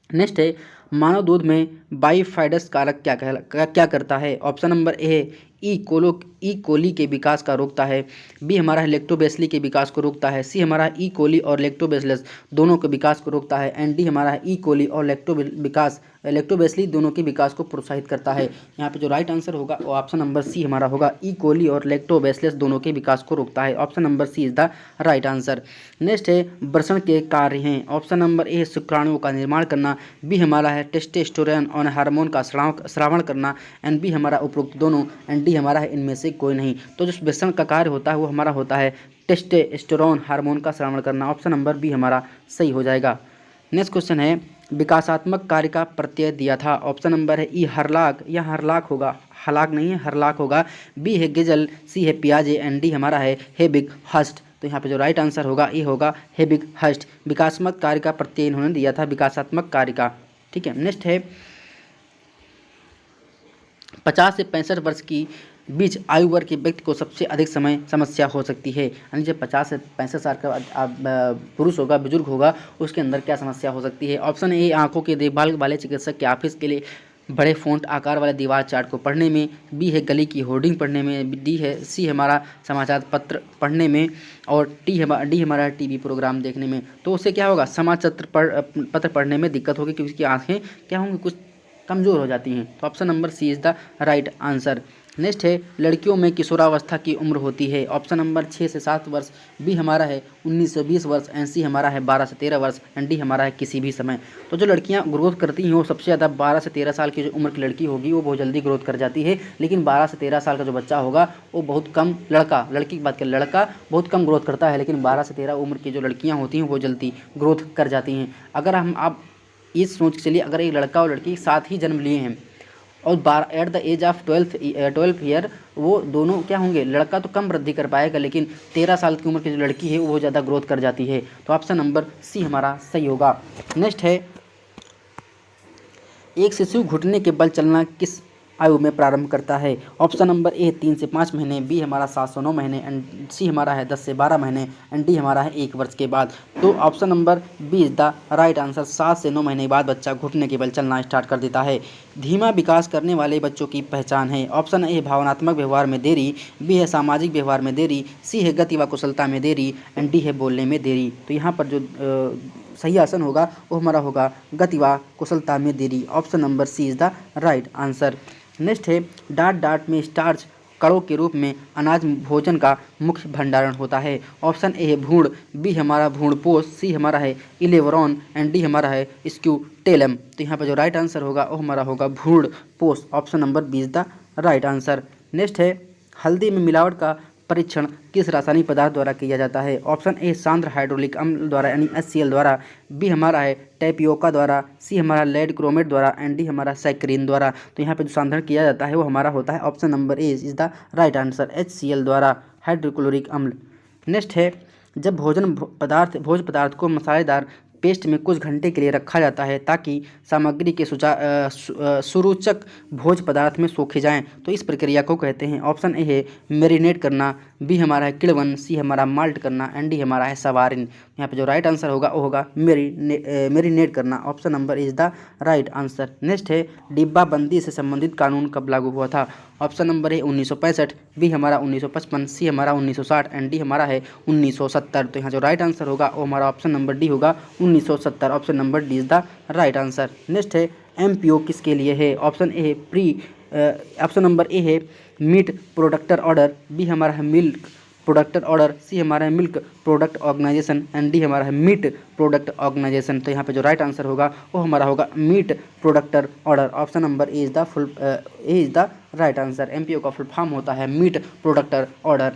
Next है मानव दूध में बाइफाइडस कारक क्या करता है? ऑप्शन नंबर ए है ई कोली के विकास का रोकता है। बी हमारा है लैक्टोबैसिली के विकास को रोकता है। सी हमारा ई कोली और लैक्टोबैसिलस दोनों के विकास को रोकता है। एंड डी हमारा है ई कोली और लैक्टोबैसिली दोनों के विकास को प्रोत्साहित करता है। यहाँ पे जो राइट आंसर होगा वो ऑप्शन नंबर सी हमारा होगा, ई कोली और लैक्टोबैसिलस दोनों के विकास को रोकता है। Option number C is the right answer. Next है वृषण के कार्य हैं। ऑप्शन नंबर ए शुक्राणुओं का निर्माण करना, बी हमारा है टेस्टोस्टेरोन और हार्मोन का श्रावण करना, एंड बी हमारा उपरोक्त दोनों, एंड डी हमारा है इनमें से कोई नहीं। तो जो वृषण का कार्य होता है वो हमारा होता है टेस्टोस्टेरोन हार्मोन का श्रावण करना। ऑप्शन नंबर बी हमारा सही हो जाएगा। नेक्स्ट क्वेश्चन है विकासात्मक कार्य का प्रत्यय दिया था। ऑप्शन नंबर है ई हरलाक, या हरलाक होगा, हलाक नहीं है हरलाक होगा। बी है गिजल, सी है पियाजे, एंड डी हमारा है हेबिग हस्ट। तो यहाँ पे जो राइट आंसर होगा ये होगा हेबिग हस्ट। विकासात्मक कार्य का प्रत्यय इन्होंने दिया था, विकासात्मक कार्य का। ठीक है, नेक्स्ट है 50 से 65 वर्ष की बीच आयु वर्ग के व्यक्ति को सबसे अधिक समय समस्या हो सकती है। यानी जब 50 से 65 साल का पुरुष होगा, बुजुर्ग होगा, उसके अंदर क्या समस्या हो सकती है। ऑप्शन ए आंखों की देखभाल वाले चिकित्सक के ऑफिस के लिए, बड़े फ़ॉन्ट आकार वाले दीवार चार्ट को पढ़ने में, बी है गली की होर्डिंग पढ़ने में, डी है सी हमारा समाचार पत्र पढ़ने में, और डी हमारा टीवी प्रोग्राम देखने में। तो उससे क्या होगा, समाचार पत्र पढ़ने में दिक्कत होगी क्योंकि उसकी आँखें क्या होंगी, कुछ कमज़ोर हो जाती हैं। तो option number C is the right answer. Next है लड़कियों में किशोरावस्था की उम्र होती है। ऑप्शन नंबर 6 से 7 वर्ष, बी हमारा है 19 से 20 वर्ष, एंड सी हमारा है 12 से 13 वर्ष, एंड डी हमारा है किसी भी समय। तो जो लड़कियां ग्रोथ करती हैं वो सबसे ज़्यादा 12 से 13 साल की जो उम्र की लड़की होगी वो बहुत जल्दी ग्रोथ कर जाती है, लेकिन 12 से 13 साल का जो बच्चा होगा वो बहुत कम, लड़की की बात करें लड़का बहुत कम ग्रोथ करता है, लेकिन 12 से 13 उम्र की जो लड़कियाँ होती हैं वो जल्दी ग्रोथ कर जाती हैं। अगर आप इस सोच के चलिए, अगर एक लड़का और लड़की साथ ही जन्म लिए हैं और at the age of 12 year वो दोनों क्या होंगे, लड़का तो कम वृद्धि कर पाएगा, लेकिन 13 साल की उम्र की जो लड़की है वो ज़्यादा ग्रोथ कर जाती है। तो ऑप्शन नंबर सी हमारा सही होगा। नेक्स्ट है एक शिशु घुटने के बल चलना किस आयु में प्रारंभ करता है। ऑप्शन नंबर ए 3 से 5 महीने, बी हमारा 7 से 9 महीने, एंड सी हमारा है 10 से 12 महीने, एंड डी हमारा है 1 वर्ष के बाद। तो option number B is the right answer. 7 से 9 महीने बाद बच्चा घुटने के बल चलना स्टार्ट कर देता है। धीमा विकास करने वाले बच्चों की पहचान है। ऑप्शन ए भावनात्मक व्यवहार में देरी, बी है सामाजिक व्यवहार में देरी, सी है गति व कुशलता में देरी, एंड डी है बोलने में देरी। तो यहाँ पर जो सही आसन होगा वो हमारा होगा गति व कुशलता में देरी। Option number C is the right answer. Next है डांट में स्टार्च कणों के रूप में अनाज भोजन का मुख्य भंडारण होता है। ऑप्शन ए है भ्रूण, बी हमारा भ्रूणपोष, सी हमारा है इलेवरॉन, एंड डी हमारा है स्क्यूटेलम। तो यहाँ पर जो राइट आंसर होगा वो हमारा होगा भ्रूणपोष। Option number B is the right answer. Next है हल्दी में मिलावट का परीक्षण किस रासायनिक पदार्थ द्वारा किया जाता है। ऑप्शन ए सांद्र हाइड्रोलिक अम्ल द्वारा यानी HCl द्वारा, बी हमारा है टैपियोका द्वारा, सी हमारा लेड क्रोमेट द्वारा, एंड डी हमारा सैक्रिन द्वारा। तो यहाँ पे जो सांद्रण किया जाता है वो हमारा होता है option number A is the right answer, HCl द्वारा हाइड्रोक्लोरिक अम्ल। नेक्स्ट है जब भोज्य पदार्थ को मसालेदार पेस्ट में कुछ घंटे के लिए रखा जाता है ताकि सामग्री के सुरूचक भोज्य पदार्थ में सोखे जाएं, तो इस प्रक्रिया को कहते हैं। ऑप्शन ए है मैरिनेट करना, बी हमारा है किण्वन, सी हमारा माल्ट करना, एंड डी हमारा है सवारिन। यहाँ पे जो राइट आंसर होगा वो होगा मैरिनेट करना। Option number is the right answer. Next है डिब्बाबंदी से संबंधित कानून कब लागू हुआ था। ऑप्शन नंबर है 1965, बी हमारा 1955, सी हमारा 1960, एंड डी हमारा है 1970। तो यहाँ जो राइट आंसर होगा वो हमारा ऑप्शन नंबर डी होगा 1970। Option number D is the right answer. Next है MPO किसके लिए है। ऑप्शन ए है ऑप्शन नंबर ए है मीट प्रोडक्टर ऑर्डर, बी हमारा है मिल्क प्रोडक्टर ऑर्डर, सी हमारा है milk product organisation, and D हमारा है मीट प्रोडक्ट ऑर्गेनाइजेशन। तो यहाँ पे जो राइट आंसर होगा वो हमारा होगा meat products order. Option number A is the right answer. MPO का फुल फॉर्म होता है मीट प्रोडक्टर ऑर्डर।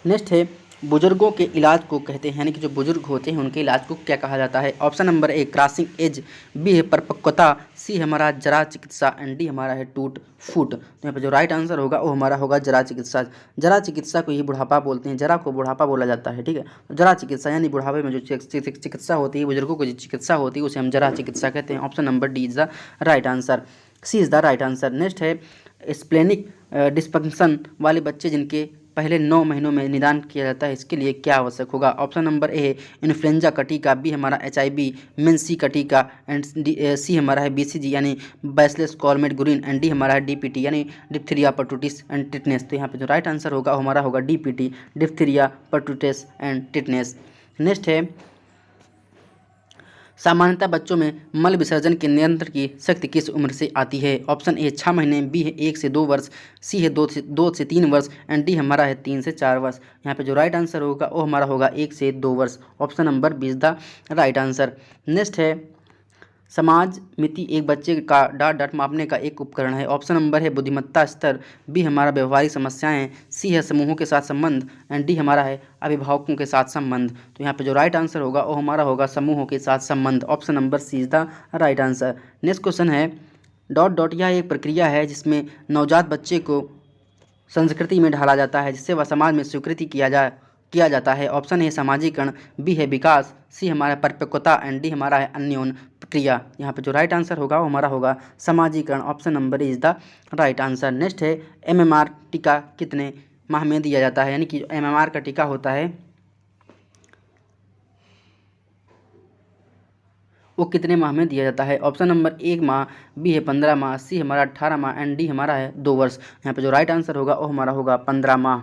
नेक्स्ट है बुजुर्गों के इलाज को कहते हैं, यानी कि जो बुजुर्ग होते हैं उनके इलाज को क्या कहा जाता है। Option number A crossing age, B है परिपक्वता, सी हमारा जरा चिकित्सा, एंड डी हमारा है टूट फूट। तो यहाँ पे जो राइट आंसर होगा वो हमारा होगा जरा चिकित्सा। जरा चिकित्सा को ही बुढ़ापा बोलते हैं, जरा को बुढ़ापा बोला जाता है। ठीक है, तो जरा चिकित्सा यानी बुढ़ापे में जो चिकित्सा होती है, बुजुर्गों को जो चिकित्सा होती है उसे हम जरा चिकित्सा कहते हैं। Option number D is the right answer, C is the right answer. Next है स्प्लेनिक डिस्फंक्शन वाले बच्चे जिनके पहले 9 महीनों में निदान किया जाता है, इसके लिए क्या आवश्यक होगा? ऑप्शन नंबर ए है इन्फ्लुएंजा का टीका, बी हमारा HIV मीन सी का टीका, एंड सी हमारा है BCG यानी बैसिलस कॉलमेट-गुरिन, एंड डी हमारा है DPT यानी डिप्थीरिया परटूटिस एंड टिटनेस। तो यहाँ पे जो राइट आंसर होगा वो हमारा होगा DPT, diphtheria pertussis and tetanus. Next है सामान्यतः बच्चों में मल विसर्जन के नियंत्रण की शक्ति किस उम्र से आती है? ऑप्शन ए 6 महीने, बी है 1 से 2 वर्ष, सी है 2 से 3 वर्ष, एंड डी हमारा है 3 से 4 वर्ष। यहाँ पे जो राइट आंसर होगा वो हमारा होगा 1 से 2 वर्ष। Option number B is the right answer. Next है समाज मिति एक बच्चे का डाट मापने का एक उपकरण है। ऑप्शन नंबर है बुद्धिमत्ता स्तर, बी हमारा व्यवहारिक समस्याएं, सी है समूहों के साथ संबंध, एंड डी हमारा है अभिभावकों के साथ संबंध। तो यहाँ पे जो राइट आंसर होगा वो हमारा होगा समूहों के साथ संबंध। Option number C is the right answer. Next question है यह एक प्रक्रिया है जिसमें नवजात बच्चे को संस्कृति में ढाला जाता है जिससे वह समाज में स्वीकृति किया जाता है। ऑप्शन ए सामाजिकरण, बी है विकास, सी हमारा परिपक्वता, एंड डी हमारा है अन्योन प्रक्रिया। यहाँ पे जो राइट आंसर होगा वो हमारा होगा सामाजिकरण। Option number is the right answer. Next है MMR टीका कितने माह में दिया जाता है? यानी कि जो MMR का टीका होता है वो कितने माह में दिया जाता है? ऑप्शन नंबर 1 माह, बी है 15 माह, सी हमारा 18 माह, एंड डी हमारा है 2 वर्ष। यहाँ पे जो राइट आंसर होगा वो हमारा होगा 15 माह।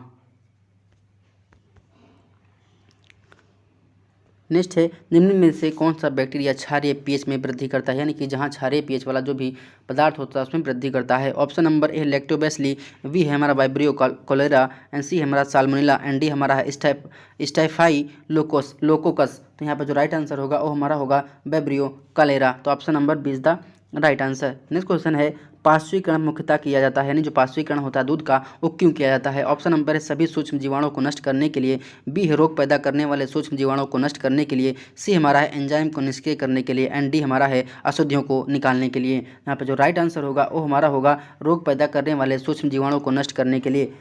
नेक्स्ट है निम्न में से कौन सा बैक्टीरिया क्षारीय pH में वृद्धि करता है? यानी कि जहाँ क्षारीय pH वाला जो भी पदार्थ होता है उसमें वृद्धि करता है। Option number A lactobacilli, B है हमारा वाइब्रियो कोलेरा, एंड सी हमारा साल्मोनेला, एंड डी हमारा है स्टाइफाई लोकोकस। तो यहाँ पर जो राइट आंसर होगा वो हमारा होगा वाइब्रियो कोलेरा। तो option number B is the right answer. Next question है पार्श्वीकरण मुख्यतः किया जाता है, यानी जो पार्श्वीकरण होता है दूध का वो क्यों किया जाता है? ऑप्शन नंबर है सभी सूक्ष्म जीवाणुओं को नष्ट करने के लिए, बी है रोग पैदा करने वाले सूक्ष्म जीवाणुओं को नष्ट करने के लिए, सी हमारा है एंजाइम को निष्क्रिय करने के लिए, एंड डी हमारा है अशुद्धियों को निकालने के लिए। यहाँ पर जो राइट आंसर होगा वो हमारा होगा रोग पैदा करने वाले सूक्ष्म जीवाणुओं को नष्ट करने के लिए।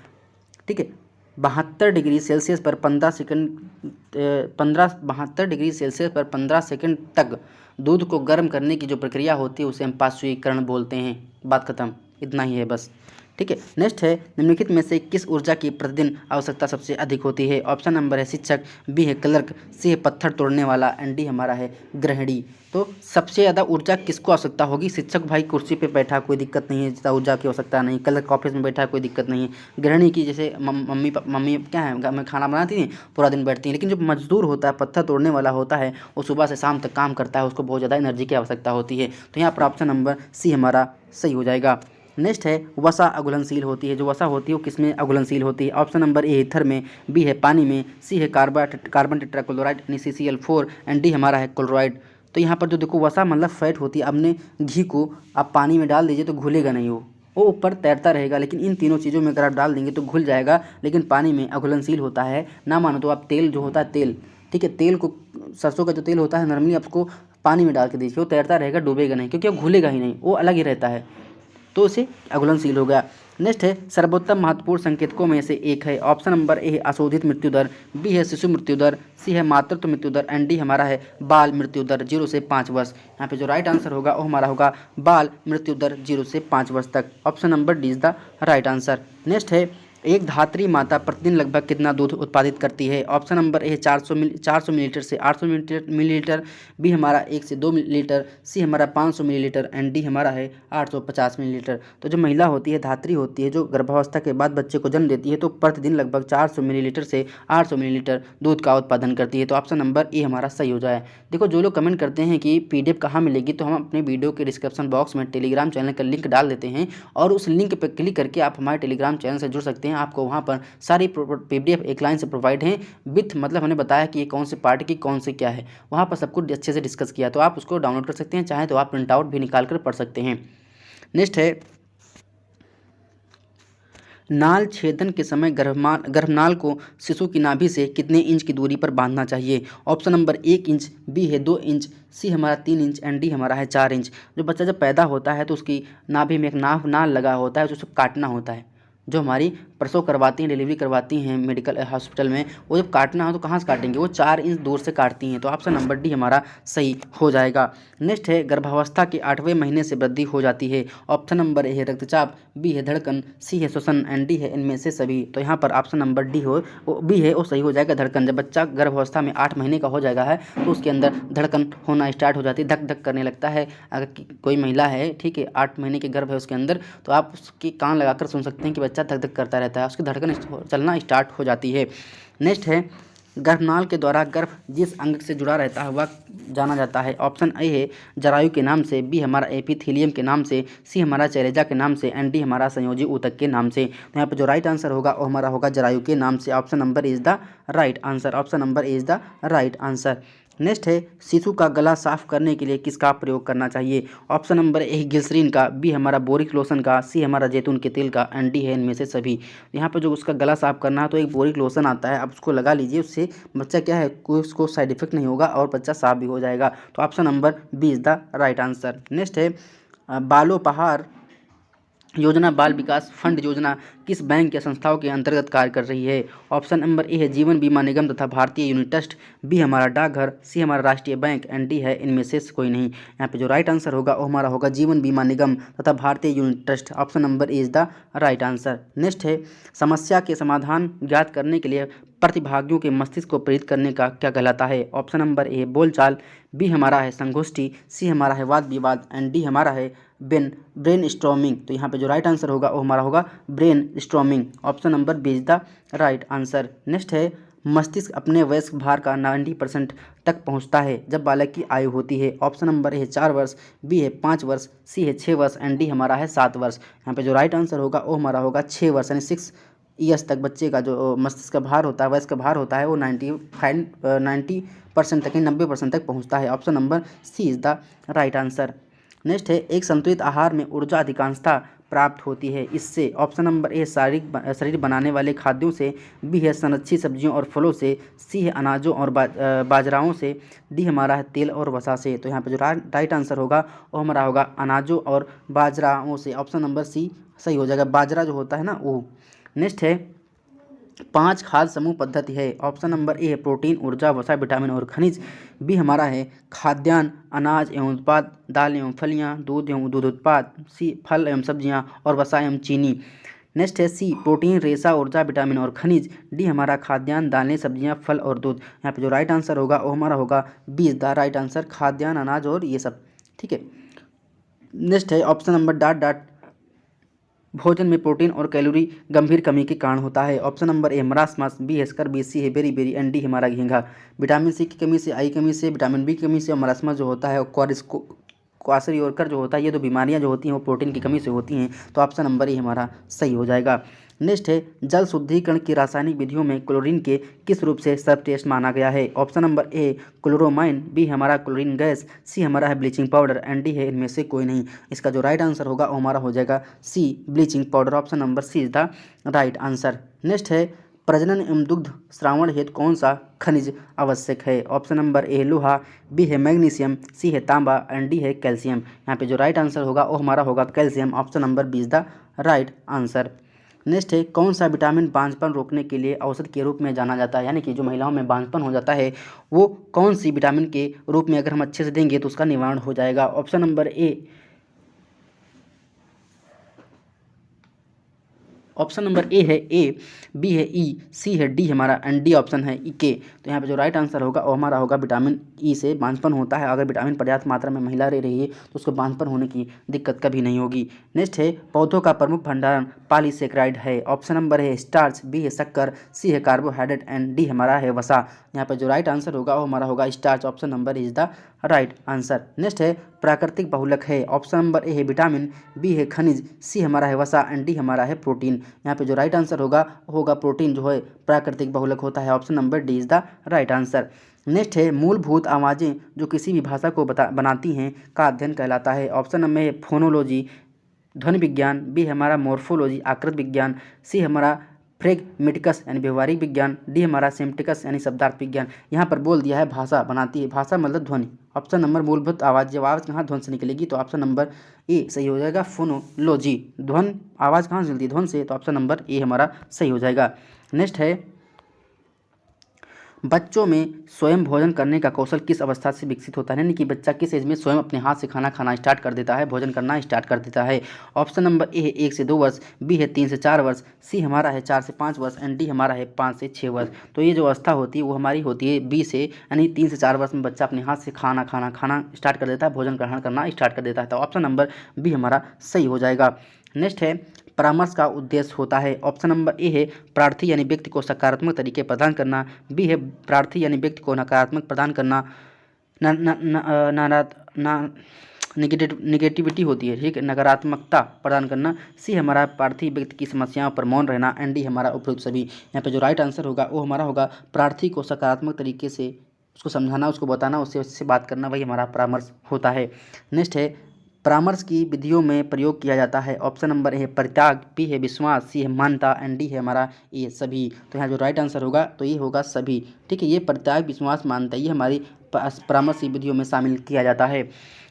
ठीक है, 72 डिग्री सेल्सियस पर 15 सेकंड तक दूध को गर्म करने की जो प्रक्रिया होती है उसे हम पार्श्वीकरण बोलते हैं। बात खत्म, इतना ही है बस। ठीक है, नेक्स्ट है निम्नलिखित में से किस ऊर्जा की प्रतिदिन आवश्यकता सबसे अधिक होती है? ऑप्शन नंबर है शिक्षक, बी है क्लर्क, सी है पत्थर तोड़ने वाला, एंड डी हमारा है गृहिणी। तो सबसे ज़्यादा ऊर्जा किसको आवश्यकता होगी? शिक्षक भाई कुर्सी पे बैठा कोई दिक्कत नहीं है, ज़्यादा ऊर्जा की आवश्यकता नहीं। क्लर्क ऑफिस में बैठा कोई दिक्कत नहीं है। गृहिणी की जैसे मम्मी क्या है घर में खाना बनाती हैं, पूरा दिन बैठती हैं। लेकिन जो मजदूर होता है, पत्थर तोड़ने वाला होता है, वो सुबह से शाम तक काम करता है, उसको बहुत ज़्यादा एनर्जी की आवश्यकता होती है। तो यहाँ पर ऑप्शन नंबर सी हमारा सही हो जाएगा। नेक्स्ट है वसा अघुलनशील होती है। जो वसा होती है वो किसमें अघुलनशील होती है? ऑप्शन नंबर ए ईथर में, बी है पानी में, सी है कार्बन टेट्राक्लोराइड यानी CCl4, एंड डी हमारा है क्लोराइड। तो यहाँ पर जो देखो वसा मतलब फैट होती है। आपने घी को आप पानी में डाल दीजिए तो घुलेगा नहीं, वो ऊपर तैरता रहेगा। लेकिन इन तीनों चीज़ों में अगर आप डाल देंगे तो घुल जाएगा, लेकिन पानी में अघुलनशील होता है। ना मानो तो आप तेल जो होता है तेल, ठीक है, तेल को सरसों का जो तेल होता है नॉर्मली आपको पानी में डाल के दीजिए, वो तैरता रहेगा, डूबेगा नहीं, क्योंकि वो घुलेगा ही नहीं, वो अलग ही रहता है, तो उसे अघुलनशील हो गया। नेक्स्ट है सर्वोत्तम महत्वपूर्ण संकेतकों में से एक है। ऑप्शन नंबर ए है अशोधित मृत्यु दर, बी है शिशु मृत्यु दर, सी है मातृत्व मृत्यु दर, एंड डी हमारा है बाल मृत्यु दर 0 से 5 वर्ष। यहाँ पे जो राइट आंसर होगा वो हमारा होगा बाल मृत्यु दर 0 से 5 वर्ष तक। Option number D is the right answer. Next है एक धात्री माता प्रतिदिन लगभग कितना दूध उत्पादित करती है? ऑप्शन नंबर ए है 400 मिलीलीटर से 800 मिलीलीटर, बी हमारा 1 से 2 मिलीलीटर, सी हमारा 500 मिलीलीटर, एंड डी हमारा है 850 मिलीलीटर। तो जो महिला होती है, धात्री होती है, जो गर्भावस्था के बाद बच्चे को जन्म देती है, तो प्रतिदिन लगभग 400 मिलीलीटर से 800 मिलीलीटर दूध का उत्पादन करती है। तो ऑप्शन नंबर ए हमारा सही हो जाए। देखो जो लोग कमेंट करते हैं कि PDF कहाँ मिलेगी, तो हम अपने वीडियो के डिस्क्रिप्शन बॉक्स में टेलीग्राम चैनल का लिंक डाल देते हैं, और उस लिंक पर क्लिक करके आप हमारे टेलीग्राम चैनल से जुड़ सकते हैं। आपको वहाँ पर सारी PDF एक लाइन से प्रोवाइड हैं विथ, मतलब हमने बताया कि ये कौन से पार्ट की कौन से क्या है, वहाँ पर सब कुछ अच्छे से डिस्कस किया, तो आप उसको डाउनलोड कर सकते हैं। चाहे तो आप प्रिंट आउट भी निकाल कर पढ़ सकते हैं। नेक्स्ट है नाल छेदन के समय गर्भनाल को शिशु की नाभि से कितने इंच की दूरी पर बांधना चाहिए? ऑप्शन नंबर 1 इंच, बी है 2 इंच, सी हमारा 3 इंच, एंड डी हमारा है 4 इंच। जो बच्चा जब पैदा होता है तो उसकी नाभि में एक नाल लगा होता है, जो उसको काटना होता है। जो हमारी प्रसव करवाती हैं, डिलीवरी करवाती हैं मेडिकल हॉस्पिटल में, वो जब काटना हो तो कहाँ से काटेंगे, वो 4 इंच दूर से काटती हैं। तो ऑप्शन नंबर डी हमारा सही हो जाएगा। नेक्स्ट है गर्भावस्था के 8वें महीने से वृद्धि हो जाती है। ऑप्शन नंबर ए है रक्तचाप, बी है धड़कन, सी है श्वसन एंड डी है इनमें से सभी। तो यहाँ पर ऑप्शन नंबर डी हो बी है वो सही हो जाएगा, धड़कन। जब बच्चा गर्भावस्था में 8 महीने का हो जाएगा है तो उसके अंदर धड़कन होना स्टार्ट हो जाती है, धक धक करने लगता है। अगर कोई महिला है, ठीक है, 8 महीने के गर्भ है उसके अंदर, तो आप उसके कान लगाकर सुन सकते हैं कि बच्चा धक धक करता रहता है, उसकी धड़कन चलना स्टार्ट हो जाती है। नेक्स्ट है गर्भनाल के द्वारा गर्भ जिस अंग से जुड़ा रहता है वह जाना जाता है। ऑप्शन ए है जरायु के नाम से, बी हमारा एपिथेलियम के नाम से, सी हमारा चैलेजा के नाम से एंड डी हमारा संयोजी ऊतक के नाम से। तो यहाँ पर जो राइट आंसर होगा वो हमारा होगा जरायु के नाम से। Option number is the right answer. Option number is the right answer. Next है शिशु का गला साफ करने के लिए किसका प्रयोग करना चाहिए। ऑप्शन नंबर ए ग्लिसरीन का, बी हमारा बोरिक लोशन का, सी हमारा जैतून के तेल का एंड डी है इनमें से सभी। यहाँ पर जो उसका गला साफ करना है तो एक बोरिक लोशन आता है, आप उसको लगा लीजिए, उससे बच्चा क्या है कोई उसको साइड इफेक्ट नहीं होगा और बच्चा साफ भी हो जाएगा। तो option number B is the right answer. Next है बालोपहार योजना बाल विकास फंड योजना किस बैंक या संस्थाओं के अंतर्गत कार्य कर रही है। ऑप्शन नंबर ए है जीवन बीमा निगम तथा भारतीय यूनिट ट्रस्ट, बी हमारा डाकघर, सी हमारा राष्ट्रीय बैंक एंड डी है इनमें से कोई नहीं। यहाँ पे जो राइट आंसर होगा वो हमारा होगा जीवन बीमा निगम तथा भारतीय unit trust. Option number is the right answer. Next है समस्या के समाधान ज्ञात करने के लिए प्रतिभागियों के मस्तिष्क को प्रेरित करने का क्या कहलाता है। ऑप्शन नंबर ए बोलचाल, बी हमारा है संगोष्ठी, सी हमारा है वाद विवाद एंड डी हमारा है ब्रेन स्ट्रॉमिंग। तो यहाँ पे जो राइट आंसर होगा वो हमारा होगा brainstorming. Option number B is the right answer. Next है मस्तिष्क अपने वयस्क भार का 90% तक पहुँचता है जब बालक की आयु होती है। ऑप्शन नंबर है 4 वर्ष, बी है 5 वर्ष, सी है 6 वर्ष एंड डी हमारा है 7 वर्ष। यहाँ पे जो राइट आंसर होगा वो हमारा होगा 6 वर्ष, यानी 6 ईयर्स तक बच्चे का जो मस्तिष्क का भार होता है, वयस्क का भार होता है, वो 90% तक, 90% तक पहुँचता है। Option number C is the right answer. Next है एक संतुलित आहार में ऊर्जा अधिकांशता प्राप्त होती है इससे। ऑप्शन नंबर ए शरीर बनाने वाले खाद्यों से, बी है संरक्षित सब्जियों और फलों से, सी है अनाजों और बाजराओं से, डी हमारा है तेल और वसा से। तो यहाँ पे जो राइट आंसर होगा वो हमारा होगा अनाजों और बाजराओं से। ऑप्शन नंबर सी सही हो जाएगा, बाजरा जो होता है ना वो। नेक्स्ट है 5 खाद्य समूह पद्धति है। ऑप्शन नंबर ए है प्रोटीन, ऊर्जा, वसा, विटामिन और खनिज, बी हमारा है खाद्यान्न, अनाज एवं उत्पाद, दाल एवं फलियां, दूध एवं दूध उत्पाद, सी फल एवं सब्जियां और वसा एवं चीनी। नेक्स्ट है सी प्रोटीन, रेशा, ऊर्जा, विटामिन और खनिज, डी हमारा खाद्यान्न, दालें, सब्जियां, फल और दूध। यहाँ पे जो राइट आंसर होगा वो हमारा होगा B is the right answer, खाद्यान्न, अनाज और ये सब। ठीक है। नेक्स्ट है ऑप्शन नंबर डॉट डॉट भोजन में प्रोटीन और कैलोरी गंभीर कमी के कारण होता है। Option number A marasmus, B है स्कर्वी, सी है बेरी बेरी एंड डी हमारा घींघा। विटामिन सी की कमी से, आई कमी से, विटामिन बी की कमी से और मरासमस जो होता है और क्वाशरियोरकर जो होता है, ये दो बीमारियां जो होती हैं वो प्रोटीन की कमी से होती हैं। तो ऑप्शन नंबर ए हमारा सही हो जाएगा। नेक्स्ट है जल शुद्धिकरण की रासायनिक विधियों में क्लोरीन के किस रूप से सर्वश्रेष्ठ माना गया है। ऑप्शन नंबर ए क्लोरोमाइन, बी हमारा क्लोरीन गैस, सी हमारा है ब्लीचिंग पाउडर एंड डी है इनमें से कोई नहीं। इसका जो राइट आंसर होगा वो हमारा हो जाएगा C bleaching powder. Option number C is the right answer. Next है प्रजनन एवं दुग्ध श्रावण हेतु कौन सा खनिज आवश्यक है। ऑप्शन नंबर ए लोहा, बी है मैग्नीशियम, सी है तांबा एंड डी है कैल्शियम। यहाँ पे जो राइट आंसर होगा वो हमारा होगा calcium. Option number B is the right answer. Next है कौन सा विटामिन बांझपन रोकने के लिए औषध के रूप में जाना जाता है, यानी कि जो महिलाओं में बांझपन हो जाता है वो कौन सी विटामिन के रूप में अगर हम अच्छे से देंगे तो उसका निवारण हो जाएगा। ऑप्शन नंबर ए, ऑप्शन नंबर ए है ए, बी है ई, सी है डी हमारा एंड डी ऑप्शन है ई के। तो यहाँ पे जो राइट आंसर होगा वो हमारा होगा विटामिन ई से बांझपन होता है। अगर विटामिन पर्याप्त मात्रा में महिला ले रही है तो उसको बांझपन होने की दिक्कत कभी नहीं होगी। नेक्स्ट है पौधों का प्रमुख भंडारण पॉलीसेकेराइड है। ऑप्शन नंबर है स्टार्च, बी है शक्कर, सी है कार्बोहाइड्रेट एंड डी हमारा है वसा। यहाँ पर जो राइट आंसर होगा वो हमारा होगा starch. Option number is the right answer. Next है प्राकृतिक बहुलक है। ऑप्शन नंबर ए है विटामिन, बी है खनिज, सी हमारा है वसा एंड डी हमारा है प्रोटीन। यहाँ पे जो राइट आंसर होगा होगा प्रोटीन जो है प्राकृतिक बहुलक होता है। Option number D is the right answer. Next है मूलभूत आवाज़ें जो किसी भी भाषा को बनाती हैं का अध्ययन कहलाता है। ऑप्शन नंबर है फोनोलॉजी, ध्वनि विज्ञान, बी हमारा मॉर्फोलॉजी आकृति विज्ञान, सी हमारा प्रेगमेटिकस यानी व्यवहारिक विज्ञान, डी हमारा सेमेंटिक्स यानी शब्दार्थ विज्ञान। यहाँ पर बोल दिया है भाषा बनाती है, भाषा मतलब ध्वनि। ऑप्शन नंबर मूलभूत आवाज़, जब आवाज़ कहाँ ध्वनि से निकलेगी तो ऑप्शन नंबर ए सही हो जाएगा, फोनोलॉजी। ध्वनि आवाज़ कहाँ से निकलती है, ध्वनि से, तो ऑप्शन नंबर ए हमारा सही हो जाएगा। नेक्स्ट है बच्चों में स्वयं भोजन करने का कौशल किस अवस्था से विकसित होता है, यानी कि बच्चा किस एज में स्वयं अपने हाथ से खाना खाना स्टार्ट कर देता है, भोजन करना स्टार्ट कर देता है। ऑप्शन नंबर ए है 1 से 2 वर्ष, बी है 3 से 4 वर्ष, सी हमारा है 4 से 5 वर्ष एंड डी हमारा है 5 से 6 वर्ष। तो ये जो अवस्था होती है वो हमारी होती है बी से, यानी 3 से 4 वर्ष में बच्चा अपने हाथ से खाना स्टार्ट कर देता है, भोजन ग्रहण करना स्टार्ट कर देता है। तो ऑप्शन नंबर बी हमारा सही हो जाएगा। नेक्स्ट है परामर्श का उद्देश्य होता है। ऑप्शन नंबर ए है प्रार्थी यानी व्यक्ति को सकारात्मक तरीके प्रदान करना, बी है प्रार्थी यानी व्यक्ति को नकारात्मक प्रदान करना, निगेटिविटी होती है, ठीक है, नकारात्मकता प्रदान करना, सी हमारा प्रार्थी व्यक्ति की समस्याओं पर मौन रहना एंड डी हमारा उपयुक्त सभी। यहाँ पे जो राइट आंसर होगा वो हमारा होगा प्रार्थी को सकारात्मक तरीके से उसको समझाना, उसको बताना, उससे बात करना, वही हमारा परामर्श होता है। नेक्स्ट है परामर्श की विधियों में प्रयोग किया जाता है। ऑप्शन नंबर ए है परित्याग, बी है विश्वास, सी है मानता एंड डी है हमारा ये सभी। तो यहाँ जो राइट आंसर होगा तो ये होगा सभी, ठीक है। ये परित्याग विश्वास मानता ये हमारी परामर्श की विधियों में शामिल किया जाता है।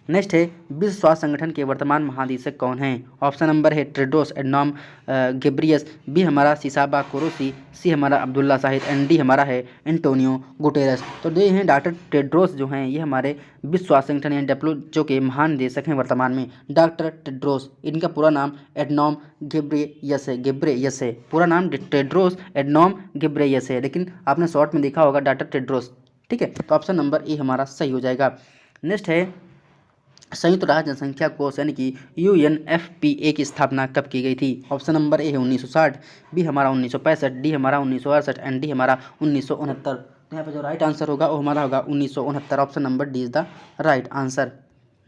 नेक्स्ट है विश्व स्वास्थ्य संगठन के वर्तमान महानिदेशक कौन हैं। ऑप्शन नंबर है टेड्रोस एडनॉम गेब्रियस, बी हमारा सिसाबा कोरोसी, सी हमारा अब्दुल्ला शाहिद एंड डी हमारा है एंटोनियो गुटेरस। तो ये हैं डॉक्टर टेड्रोस जो हैं, ये हमारे विश्व स्वास्थ्य संगठन यानी WHO के महानिदेशक हैं वर्तमान में, डॉक्टर टेड्रोस। इनका पूरा नाम एडनॉम गेब्रेयस है, पूरा नाम टेड्रोस एडनॉम गेब्रेयस है, लेकिन आपने शॉर्ट में देखा होगा डॉक्टर टेड्रोस, ठीक है। तो ऑप्शन नंबर ए हमारा सही हो जाएगा। नेक्स्ट है संयुक्त राष्ट्र जनसंख्या कोष यानी कि UNFPA की स्थापना कब की गई थी। ऑप्शन नंबर ए है 1960, बी हमारा 1965, डी हमारा 1968 एंड डी हमारा 1969। तो यहाँ पे जो राइट आंसर होगा वो हमारा होगा 1969, option number D is the right answer.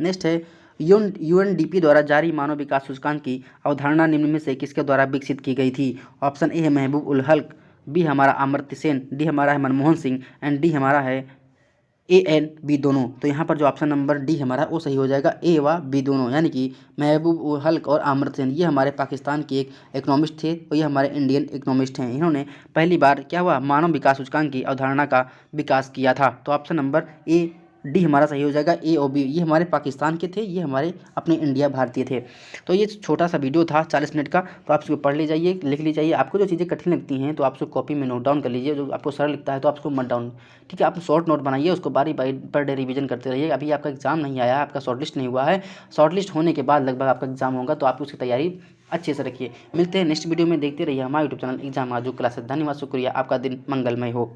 Next है UNDP द्वारा जारी मानव विकास सूचकांक की अवधारणा निम्न में से किसके द्वारा विकसित की गई थी। ऑप्शन ए है महबूब उल हक, बी हमारा अमर्त्य सेन, डी हमारा है मनमोहन सिंह एंड डी हमारा है A&B दोनों। तो यहाँ पर जो ऑप्शन नंबर डी हमारा वो सही हो जाएगा, ए व बी दोनों, यानी कि महबूब उल हक और अमर्त्य सेन ये हमारे पाकिस्तान के एक इकोनॉमिस्ट थे और ये हमारे इंडियन इकोनॉमिस्ट हैं। इन्होंने पहली बार क्या हुआ मानव विकास सूचकांक की अवधारणा का विकास किया था। तो ऑप्शन नंबर ए डी हमारा सही हो जाएगा, ए और बी ये हमारे पाकिस्तान के थे, ये हमारे अपने इंडिया भारतीय थे। तो ये छोटा सा वीडियो था 40 मिनट का, तो आप इसको पढ़ ली जाइए, लिख ली जाइए। आपको जो चीज़ें कठिन लगती हैं तो आप उसको कॉपी में नोट डाउन कर लीजिए, जो आपको सरल लिखता है तो आप उसको मत डाउन, ठीक है। आप शॉर्ट नोट बनाइए, उसको बारी बारी पर डे रिवीजन करते रहिए। अभी आपका एग्जाम नहीं आया, आपका शॉर्ट लिस्ट नहीं हुआ है, शॉर्ट लिस्ट होने के बाद लगभग आपका एग्जाम होगा, तो आप उसकी तैयारी अच्छे से रखिए। मिलते हैं नेक्स्ट वीडियो में, देखते रहिए हमारा यूट्यूब चैनल एग्जाम आजू क्लासेस। धन्यवाद, शुक्रिया, आपका दिन मंगलमय हो।